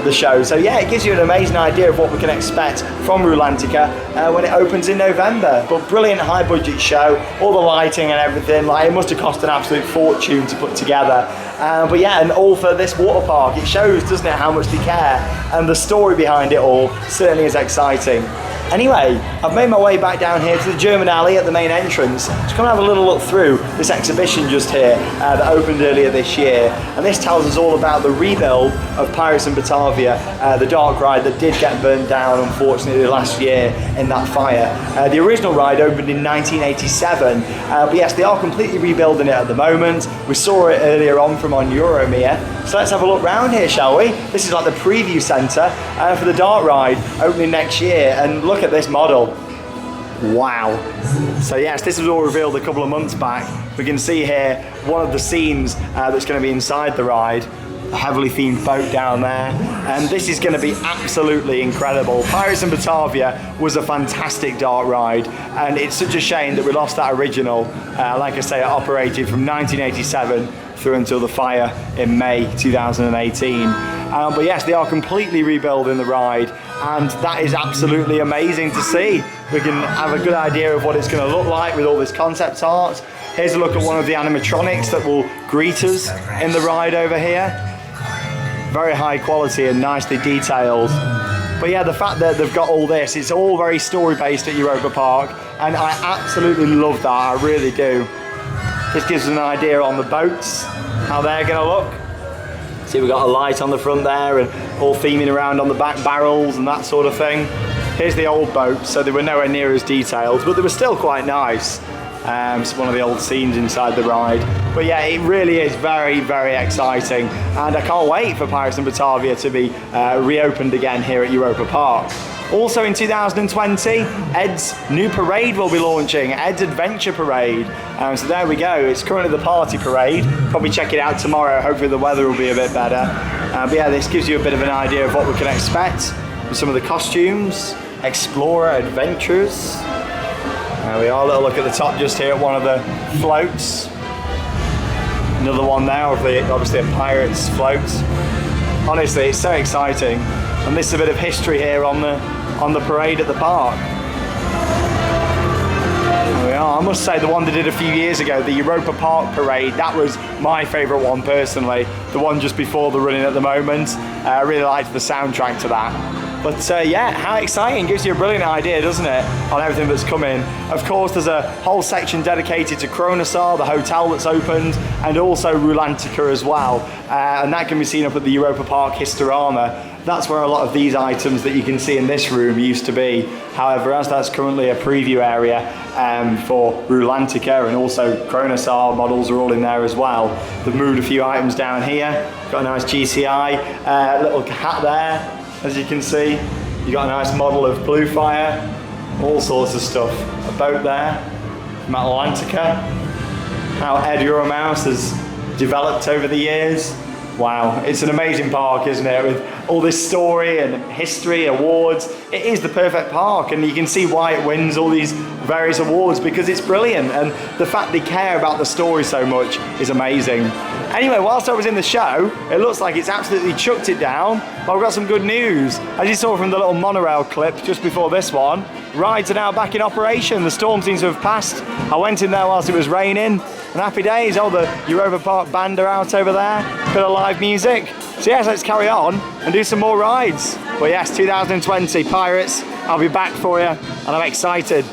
the show, so yeah, it gives you an amazing idea of what we can expect from Rulantica when it opens in November. But brilliant high budget show, all the lighting and everything, like it must have cost an absolute fortune to put together. But yeah, and all for this water park. It shows, doesn't it, how much they care, and the story behind it all certainly is exciting. Anyway, I've made my way back down here to the German alley at the main entrance. Just come and have a little look through this exhibition just here that opened earlier this year. And this tells us all about the rebuild of Pirates In Batavia, the dark ride that did get burnt down unfortunately last year in that fire. The original ride opened in 1987, but yes, they are completely rebuilding it at the moment. We saw it earlier on from on Euromere. So let's have a look round here, shall we? This is like the preview centre for the dark ride opening next year, and look at this model. Wow. So yes, this was all revealed a couple of months back. We can see here one of the scenes that's going to be inside the ride. A heavily themed boat down there, and this is going to be absolutely incredible. Pirates In Batavia was a fantastic dark ride, and it's such a shame that we lost that original. Like I say, it operated from 1987 through until the fire in May 2018. But yes, they are completely rebuilding the ride, and that is absolutely amazing to see. We can have a good idea of what it's going to look like with all this concept art. Here's a look at one of the animatronics that will greet us in the ride over here. Very high quality and nicely detailed. But yeah, the fact that they've got all this, it's all very story based at Europa Park, and I absolutely love that, I really do. This gives us an idea on the boats, how they're going to look. See, we've got a light on the front there and all theming around on the back barrels and that sort of thing. Here's the old boats, so they were nowhere near as detailed, but they were still quite nice. It's one of the old scenes inside the ride. But yeah, it really is very, very exciting, and I can't wait for Pirates In Batavia to be reopened again here at Europa Park. Also in 2020, Ed's new parade will be launching, Ed's Adventure Parade. So there we go, it's currently the party parade. Probably check it out tomorrow, hopefully the weather will be a bit better. But yeah, this gives you a bit of an idea of what we can expect with some of the costumes, Explorer Adventures. There we are, a little look at the top just here at one of the floats. Another one there, obviously a Pirates float. Honestly, it's so exciting. And this is a bit of history here on the parade at the park. There we are. I must say, the one they did a few years ago, the Europa Park parade, that was my favourite one personally. The one just before the running at the moment. I really liked the soundtrack to that. But yeah, how exciting. Gives you a brilliant idea, doesn't it, on everything that's coming. Of course, there's a whole section dedicated to Kronosar, the hotel that's opened, and also Rulantica as well. And that can be seen up at the Europa Park Historama. That's where a lot of these items that you can see in this room used to be. However, as that's currently a preview area for Rulantica, and also Kronosar models are all in there as well. They've moved a few items down here. Got a nice GCI, little hat there. As you can see, you got a nice model of Bluefire, all sorts of stuff. A boat there from Atlantica. How Ed Euromouse has developed over the years. Wow, it's an amazing park, isn't it? With all this story and history, awards. It is the perfect park, and you can see why it wins all these various awards, because it's brilliant, and the fact they care about the story so much is amazing. Anyway, whilst I was in the show, it looks like it's absolutely chucked it down, but I've got some good news. As you saw from the little monorail clip just before this one, rides are now back in operation. The storm seems to have passed. I went in there whilst it was raining, and happy days. Oh, the Europa Park band are out over there, bit of live music. So yes, let's carry on and do some more rides. But yes, 2020 Pirates, I'll be back for you, and I'm excited.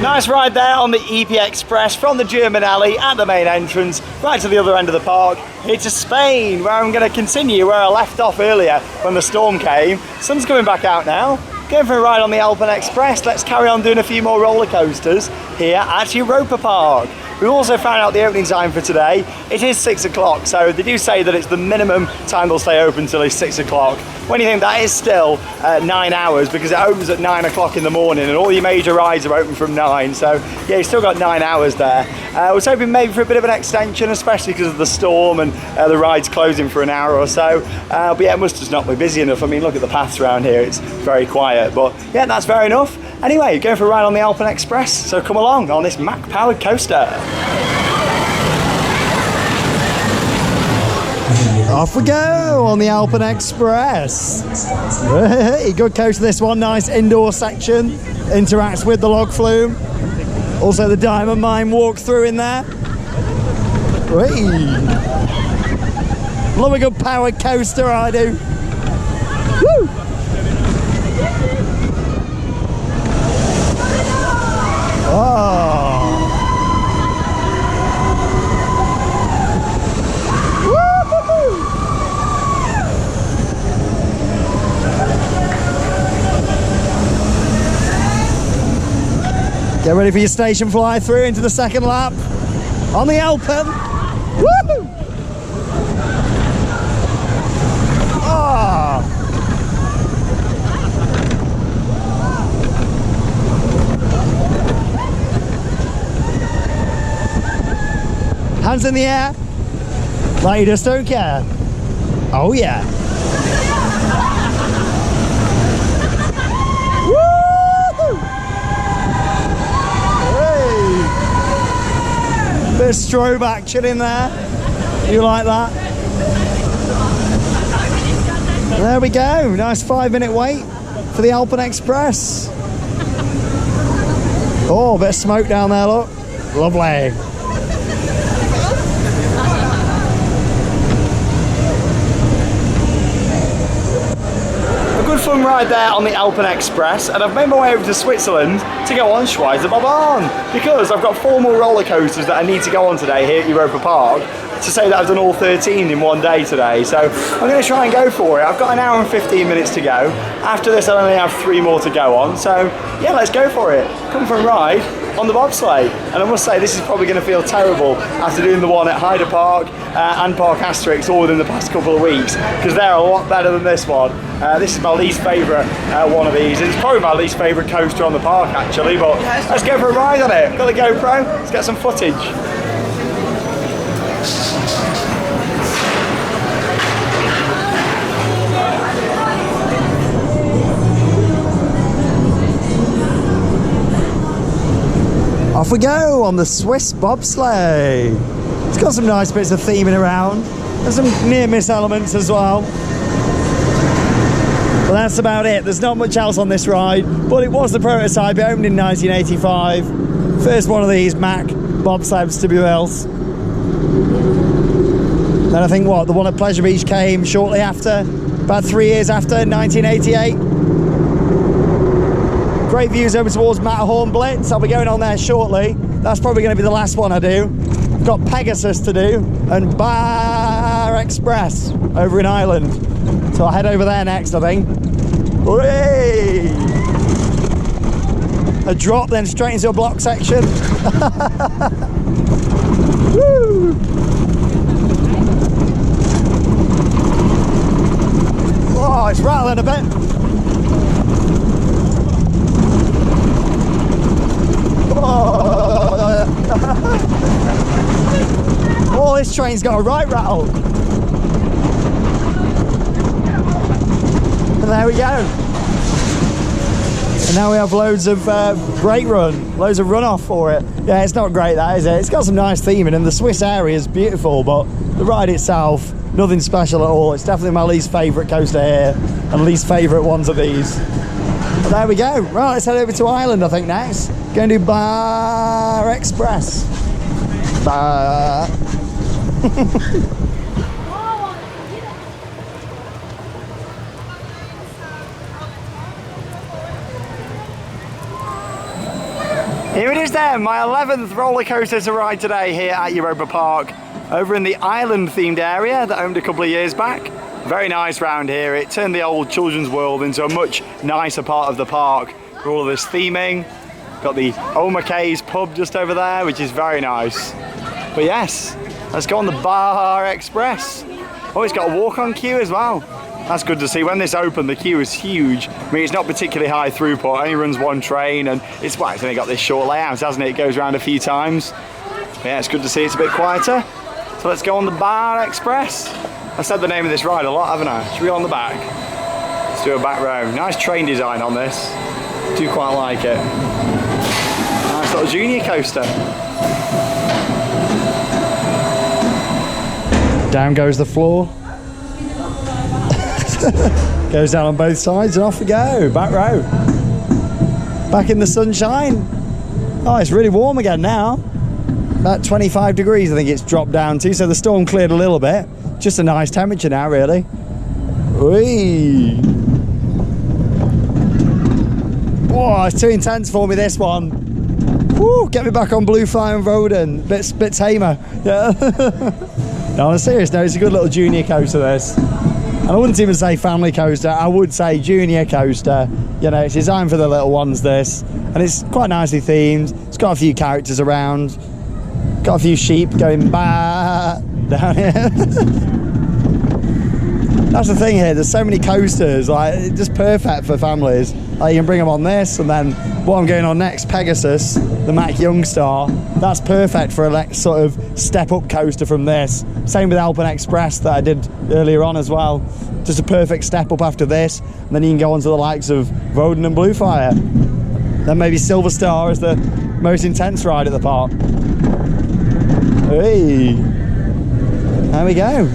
Nice ride there on the EP Express from the German alley at the main entrance right to the other end of the park. It's to Spain, where I'm going to continue where I left off earlier when the storm came. Sun's coming back out now. Going for a ride on the Alpen Express. Let's carry on doing a few more roller coasters here at Europa Park. We also found out the opening time for today. It is 6 o'clock, so they do say that it's the minimum time they'll stay open till is 6 o'clock. When you think that is still 9 hours, because it opens at 9 o'clock in the morning and all your major rides are open from 9, so yeah, you've still got 9 hours there. I was hoping maybe for a bit of an extension, especially because of the storm and the rides closing for an hour or so, but yeah, it must just not be busy enough. I mean, look at the paths around here, it's very quiet, but yeah, that's fair enough. Anyway, going for a ride on the Alpen Express, so come along on this Mack-powered coaster. Off we go on the Alpen Express. Good coaster, this one. Nice indoor section. Interacts with the log flume. Also the diamond mine walk through in there. Whee. Love a good powered coaster, I do. Woo. Oh. Get ready for your station fly through into the second lap on the Alpen. Woo! Oh. Hands in the air, like you just don't care. Oh yeah. Bit of strobe action in there. You like that? There we go. Nice 5-minute wait for the Alpen Express. Oh, a bit of smoke down there, look. Lovely. Good fun ride there on the Alpen Express, and I've made my way over to Switzerland to go on Schweizerbahn because I've got 4 more roller coasters that I need to go on today here at Europa Park, to say that I've done all 13 in one day today, so I'm going to try and go for it. I've got an hour and 15 minutes to go. After this I only have 3 more to go on, so yeah, let's go for it. Come for a ride on the bobsleigh, and I must say this is probably going to feel terrible after doing the one at Hyde Park and Park Asterix all within the past couple of weeks, because they're a lot better than this one. This is my least favourite one of these. It's probably my least favourite coaster on the park actually, but let's go for a ride on it. Got the GoPro, let's get some footage. Off we go on the Swiss bobsleigh. It's got some nice bits of theming around. There's some near-miss elements as well. But that's about it. There's not much else on this ride, but it was the prototype. It opened in 1985. First one of these Mack bobsleds to be built. Then I think the one at Pleasure Beach came shortly after, about 3 years after, 1988. Great views over towards Matterhorn Blitz. I'll be going on there shortly. That's probably going to be the last one I do. I've got Pegasus to do and Bar Express over in Ireland. So I'll head over there next, I think. Hooray! A drop, then straight into a block section. Woo! Oh, it's rattling a bit. Oh, this train's got a right rattle. And there we go. And now we have loads of brake run, loads of runoff for it. Yeah, it's not great, that, is it? It's got some nice theming, and the Swiss area is beautiful, but the ride itself, nothing special at all. It's definitely my least favourite coaster here, and least favourite ones of these. But there we go. Right, let's head over to Ireland, I think, next. Going to do Bar Express. Bar. Here it is then, my 11th roller coaster to ride today here at Europa Park, over in the island themed area that I owned a couple of years back. Very nice round here. It turned the old children's world into a much nicer part of the park for all of this theming. Got the O'Mackey's pub just over there, which is very nice. But yes, let's go on the Bar Express. Oh, it's got a walk-on queue as well. That's good to see. When this opened, the queue is huge. I mean, it's not particularly high throughput, it only runs one train, and it's only got this short layout, hasn't it? It goes around a few times. But yeah, it's good to see it's a bit quieter. So let's go on the Bar Express. I've said the name of this ride a lot, haven't I? Should we go on the back? Let's do a back row. Nice train design on this. Do quite like it. Nice little junior coaster. Down goes the floor. Goes down on both sides and off we go. Back row. Back in the sunshine. Oh, it's really warm again now. About 25 degrees I think it's dropped down to, so the storm cleared a little bit. Just a nice temperature now, really. Whee! Whoa, it's too intense for me, this one. Woo, get me back on Blue Flying Roden. Bit tamer. Yeah. No, on a serious note, it's a good little junior coaster, this. And I wouldn't even say family coaster, I would say junior coaster. You know, it's designed for the little ones, this. And it's quite nicely themed. It's got a few characters around. Got a few sheep going bah down here. That's the thing here, there's so many coasters, like, it's just perfect for families. Like, you can bring them on this, and then what I'm going on next, Pegasus, the Mack Youngstar, that's perfect for a sort of step-up coaster from this. Same with Alpen Express that I did earlier on as well. Just a perfect step-up after this, and then you can go on to the likes of Roden and Blue Fire. Then maybe Silver Star is the most intense ride at the park. Hey, there we go.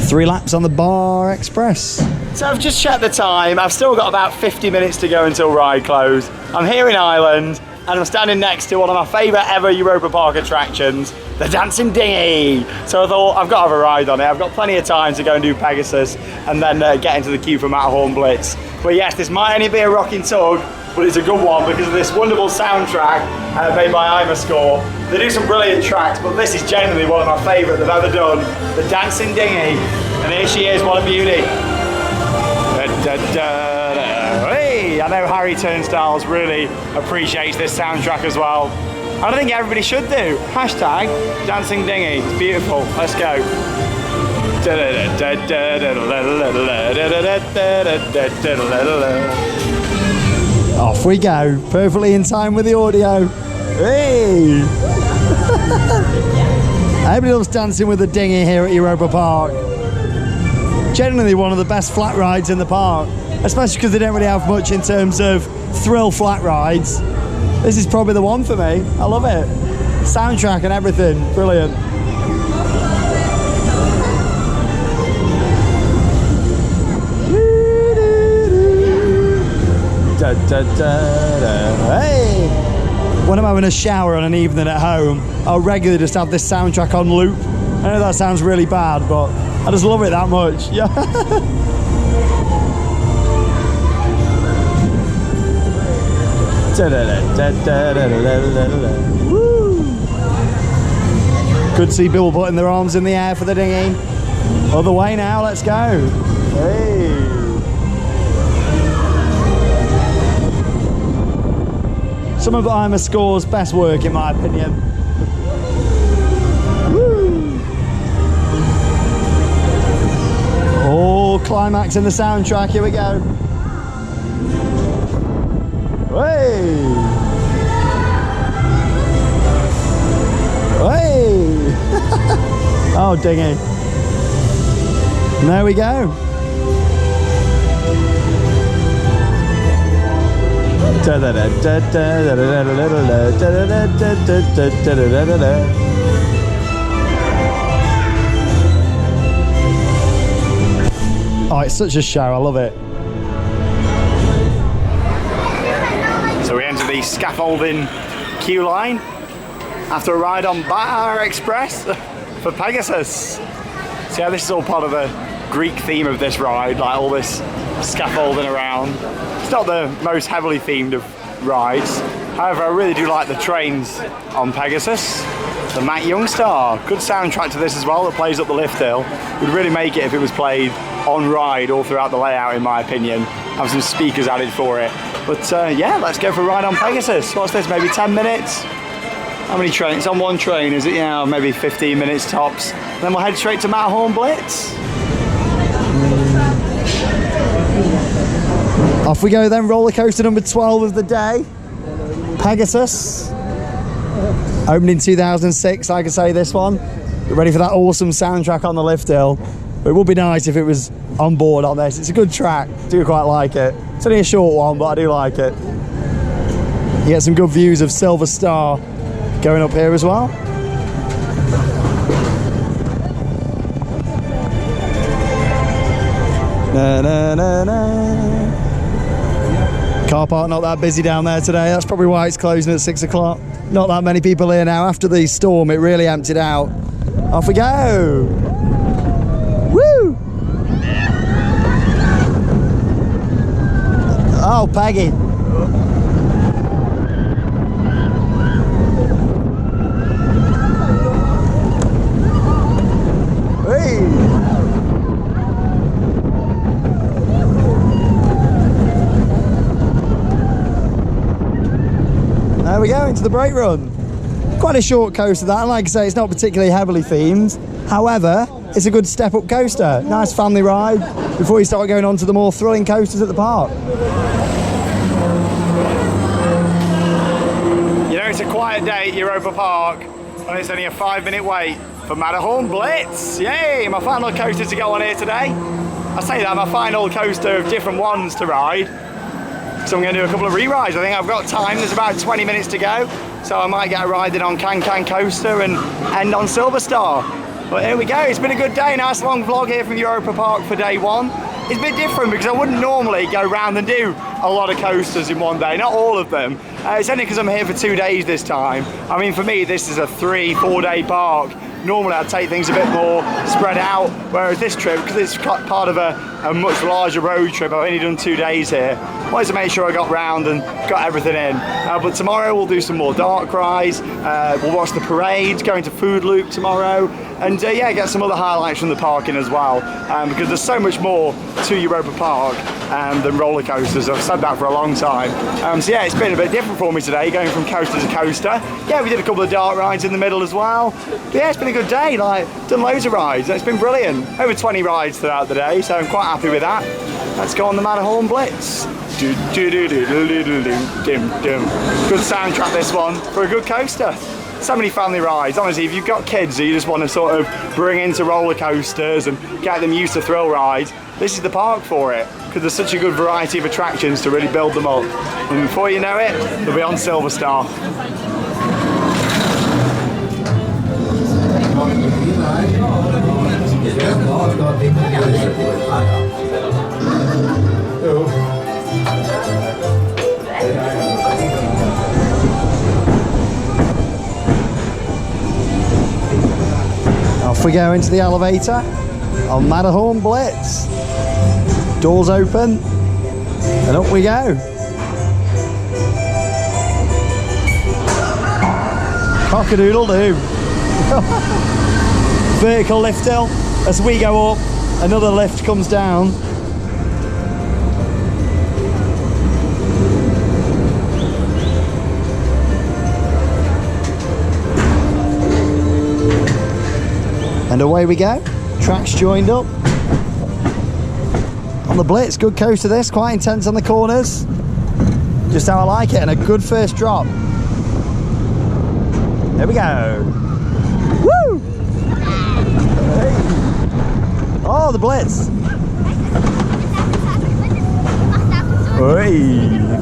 3 laps on the Bar Express. So I've just checked the time. I've still got about 50 minutes to go until ride close. I'm here in Ireland and I'm standing next to one of my favourite ever Europa Park attractions, the Dancing Dinghy. So I thought, I've got to have a ride on it. I've got plenty of time to go and do Pegasus and then get into the queue for Matterhorn Blitz. But yes, this might only be a rocking tug, but it's a good one because of this wonderful soundtrack made by Imascore. They do some brilliant tracks, but this is genuinely one of my favourite they've ever done, the Dancing Dinghy. And here she is, what a beauty. Hey, I know Harry Turnstiles really appreciates this soundtrack as well. I think everybody should do. Hashtag Dancing Dinghy, it's beautiful, let's go. Off we go, perfectly in time with the audio. Hey! Everybody loves dancing with the dinghy here at Europa Park. Generally one of the best flat rides in the park, especially because they don't really have much in terms of thrill flat rides. This is probably the one for me. I love it. Soundtrack and everything, brilliant. Da, da, da, da. Hey! When I'm having a shower on an evening at home, I'll regularly just have this soundtrack on loop. I know that sounds really bad, but I just love it that much. Yeah. Woo. Good to see people putting their arms in the air for the dinghy. Other way now, let's go. Hey. Some of Ima Score's best work, in my opinion. Woo. Oh, climax in the soundtrack, here we go. Hey! Hey! Oh, dinghy. There we go. Oh, it's such a show, I love it. So we enter the scaffolding queue line after a ride on Bar Express for Pegasus. So yeah, this is all part of the Greek theme of this ride, like all this scaffolding around. It's not the most heavily themed of rides. However, I really do like the trains on Pegasus. The Matt Youngstar, good soundtrack to this as well that plays up the lift hill. Would really make it if it was played on ride all throughout the layout, in my opinion. Have some speakers added for it. But yeah, let's go for a ride on Pegasus. What's this, maybe 10 minutes? How many trains? It's on one train, is it? Yeah, maybe 15 minutes tops. Then we'll head straight to Matterhorn Blitz. Off we go then, roller coaster number 12 of the day. Pegasus. Opened in 2006, like I say, this one. Get ready for that awesome soundtrack on the lift hill. But it would be nice if it was on board on this. It's a good track, do quite like it. It's only a short one, but I do like it. You get some good views of Silver Star going up here as well. Na, na, na, na. Car park not that busy down there today. That's probably why it's closing at 6 o'clock. Not that many people here now. After the storm, it really emptied out. Off we go. Woo! Oh, Peggy. Hey! There we go, into the brake run. Quite a short coaster that, and like I say, it's not particularly heavily themed. However, it's a good step-up coaster. Nice family ride before you start going on to the more thrilling coasters at the park. You know, it's a quiet day at Europa Park, and it's only a 5-minute wait for Matterhorn Blitz. Yay, my final coaster to go on here today. I say that, my final coaster of different ones to ride. So I'm going to do a couple of re-rides. I think I've got time, there's about 20 minutes to go. So I might get a ride in on Can Coaster and end on Silver Star. But here we go, it's been a good day. Nice long vlog here from Europa Park for day one. It's a bit different because I wouldn't normally go round and do a lot of coasters in one day, not all of them. It's only because I'm here for 2 days this time. I mean, for me, this is a 3-4 day park. Normally I'd take things a bit more spread out, whereas this trip, because it's part of a much larger road trip, I've only done 2 days here. Wanted to make sure I got round and got everything in. But tomorrow we'll do some more dark rides, we'll watch the parades, going to Food Loop tomorrow, and yeah, get some other highlights from the park in as well, because there's so much more to Europa Park than roller coasters. I've said that for a long time. So yeah, it's been a bit different for me today, going from coaster to coaster. Yeah, we did a couple of dark rides in the middle as well. But yeah, it's been a good day, like, done loads of rides. It's been brilliant. Over 20 rides throughout the day, so I'm quite happy with that. Let's go on the Matterhorn Blitz. Good soundtrack, this one, for a good coaster. So many family rides. Honestly, if you've got kids who you just want to sort of bring into roller coasters and get them used to thrill rides, this is the park for it. Because because there's such a good variety of attractions to really build them up. And before you know it, they'll be on Silver Star. Off we go into the elevator on Matterhorn Blitz. Doors open and up we go. Cock-a-doodle-doo. Vertical lift hill. As we go up, another lift comes down. And away we go. Tracks joined up. On the Blitz, good coaster this, quite intense on the corners. Just how I like it, and a good first drop. There we go. Woo! Oh, the Blitz. Oi.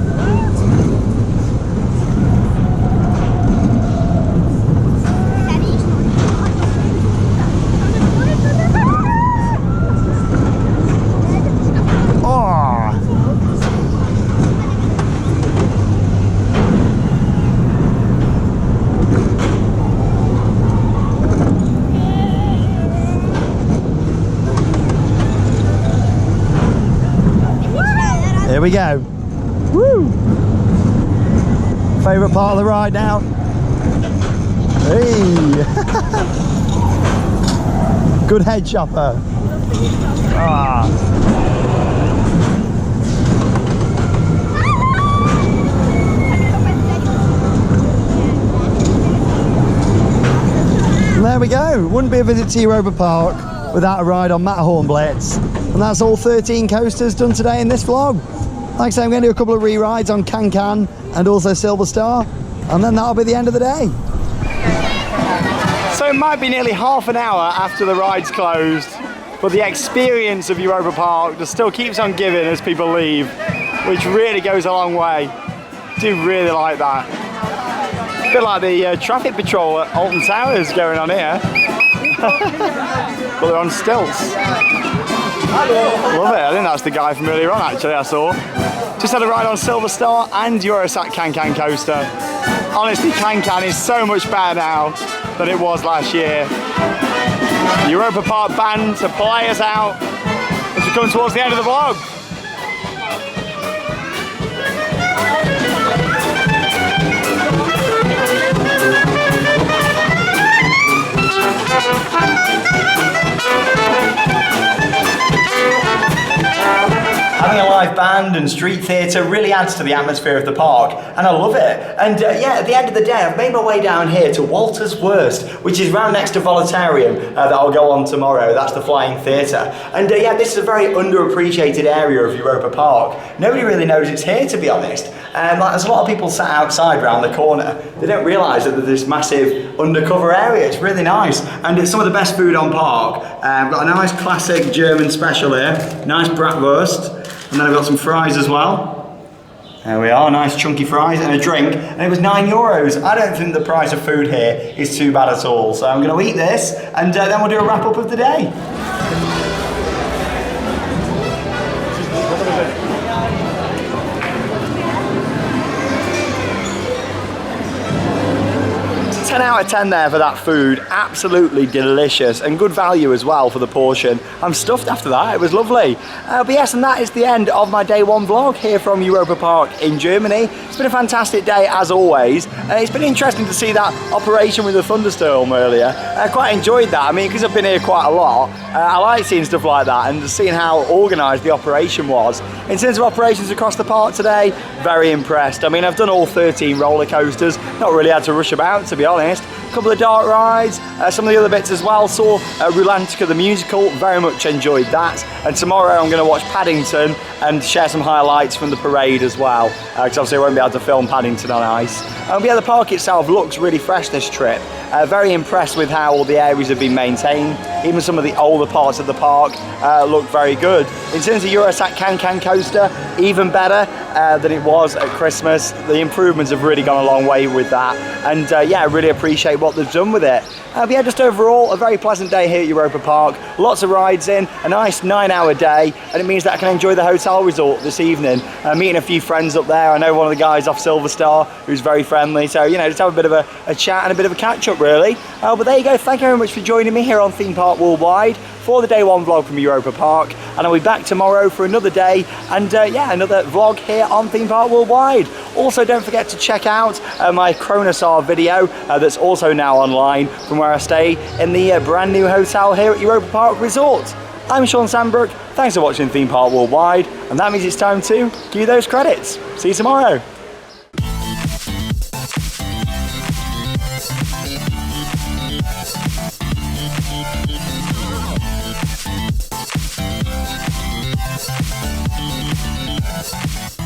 Here we go. Woo! Favourite part of the ride now. Hey! Good head chopper. Ah. And there we go. Wouldn't be a visit to Europa Park without a ride on Matterhorn Blitz. And that's all 13 coasters done today in this vlog. Like I say, I'm going to do a couple of re-rides on Can and also Silver Star, and then that'll be the end of the day. So it might be nearly half an hour after the ride's closed, but the experience of Europa Park just still keeps on giving as people leave, which really goes a long way. I do really like that. A bit like the traffic patrol at Alton Towers going on here. But they're on stilts. Love it. I think that's the guy from earlier on, actually, I saw. Just had a ride on Silver Star and Eurosat Can coaster. Honestly, Can is so much better now than it was last year. The Europa Park band to play us out as we come towards the end of the vlog. Having a live band and street theatre really adds to the atmosphere of the park, and I love it. And yeah, at the end of the day, I've made my way down here to Walter's Worst, which is round next to Voletarium that I'll go on tomorrow. That's the Flying Theatre. And yeah, this is a very underappreciated area of Europa Park. Nobody really knows it's here, to be honest. Like, there's a lot of people sat outside round the corner. They don't realise that there's this massive undercover area. It's really nice, and it's some of the best food on park. I've got a nice classic German special here, nice bratwurst, and then I've got some fries as well. There we are, nice chunky fries and a drink, and it was €9. I don't think the price of food here is too bad at all, so I'm going to eat this, and then we'll do a wrap up of the day. 10 out of 10 there for that food. Absolutely delicious and good value as well for the portion. I'm stuffed after that, it was lovely. But yes, and that is the end of my day one vlog here from Europa Park in Germany. It's been a fantastic day as always. It's been interesting to see that operation with the thunderstorm earlier. I quite enjoyed that. I mean, because I've been here quite a lot, I like seeing stuff like that and seeing how organised the operation was. In terms of operations across the park today, very impressed. I mean, I've done all 13 roller coasters, not really had to rush about, to be honest. honest. A couple of dark rides, some of the other bits as well. Saw Rulantica the musical, very much enjoyed that. And tomorrow I'm going to watch Paddington and share some highlights from the parade as well, because obviously I won't be able to film Paddington on ice. But yeah, the park itself looks really fresh this trip. Very impressed with how all the areas have been maintained. Even some of the older parts of the park look very good. In terms of Eurosat Can coaster, even better than it was at Christmas. The improvements have really gone a long way with that. And yeah, I really appreciate what they've done with it. But yeah, just overall, a very pleasant day here at Europa Park. Lots of rides in, a nice 9-hour day, and it means that I can enjoy the hotel resort this evening. Meeting a few friends up there. I know one of the guys off Silver Star who's very friendly, so you know, just have a bit of a chat and a bit of a catch up really. But there you go, thank you very much for joining me here on Theme Park Worldwide for the day one vlog from Europa Park, and I'll be back tomorrow for another day and yeah, another vlog here on Theme Park Worldwide. Also, don't forget to check out my Chronosar video that's also now online from where I stay in the brand new hotel here at Europa Park Resort. I'm Sean Sandbrook, thanks for watching Theme Park Worldwide, and that means it's time to give you those credits. See you tomorrow. We'll be right back.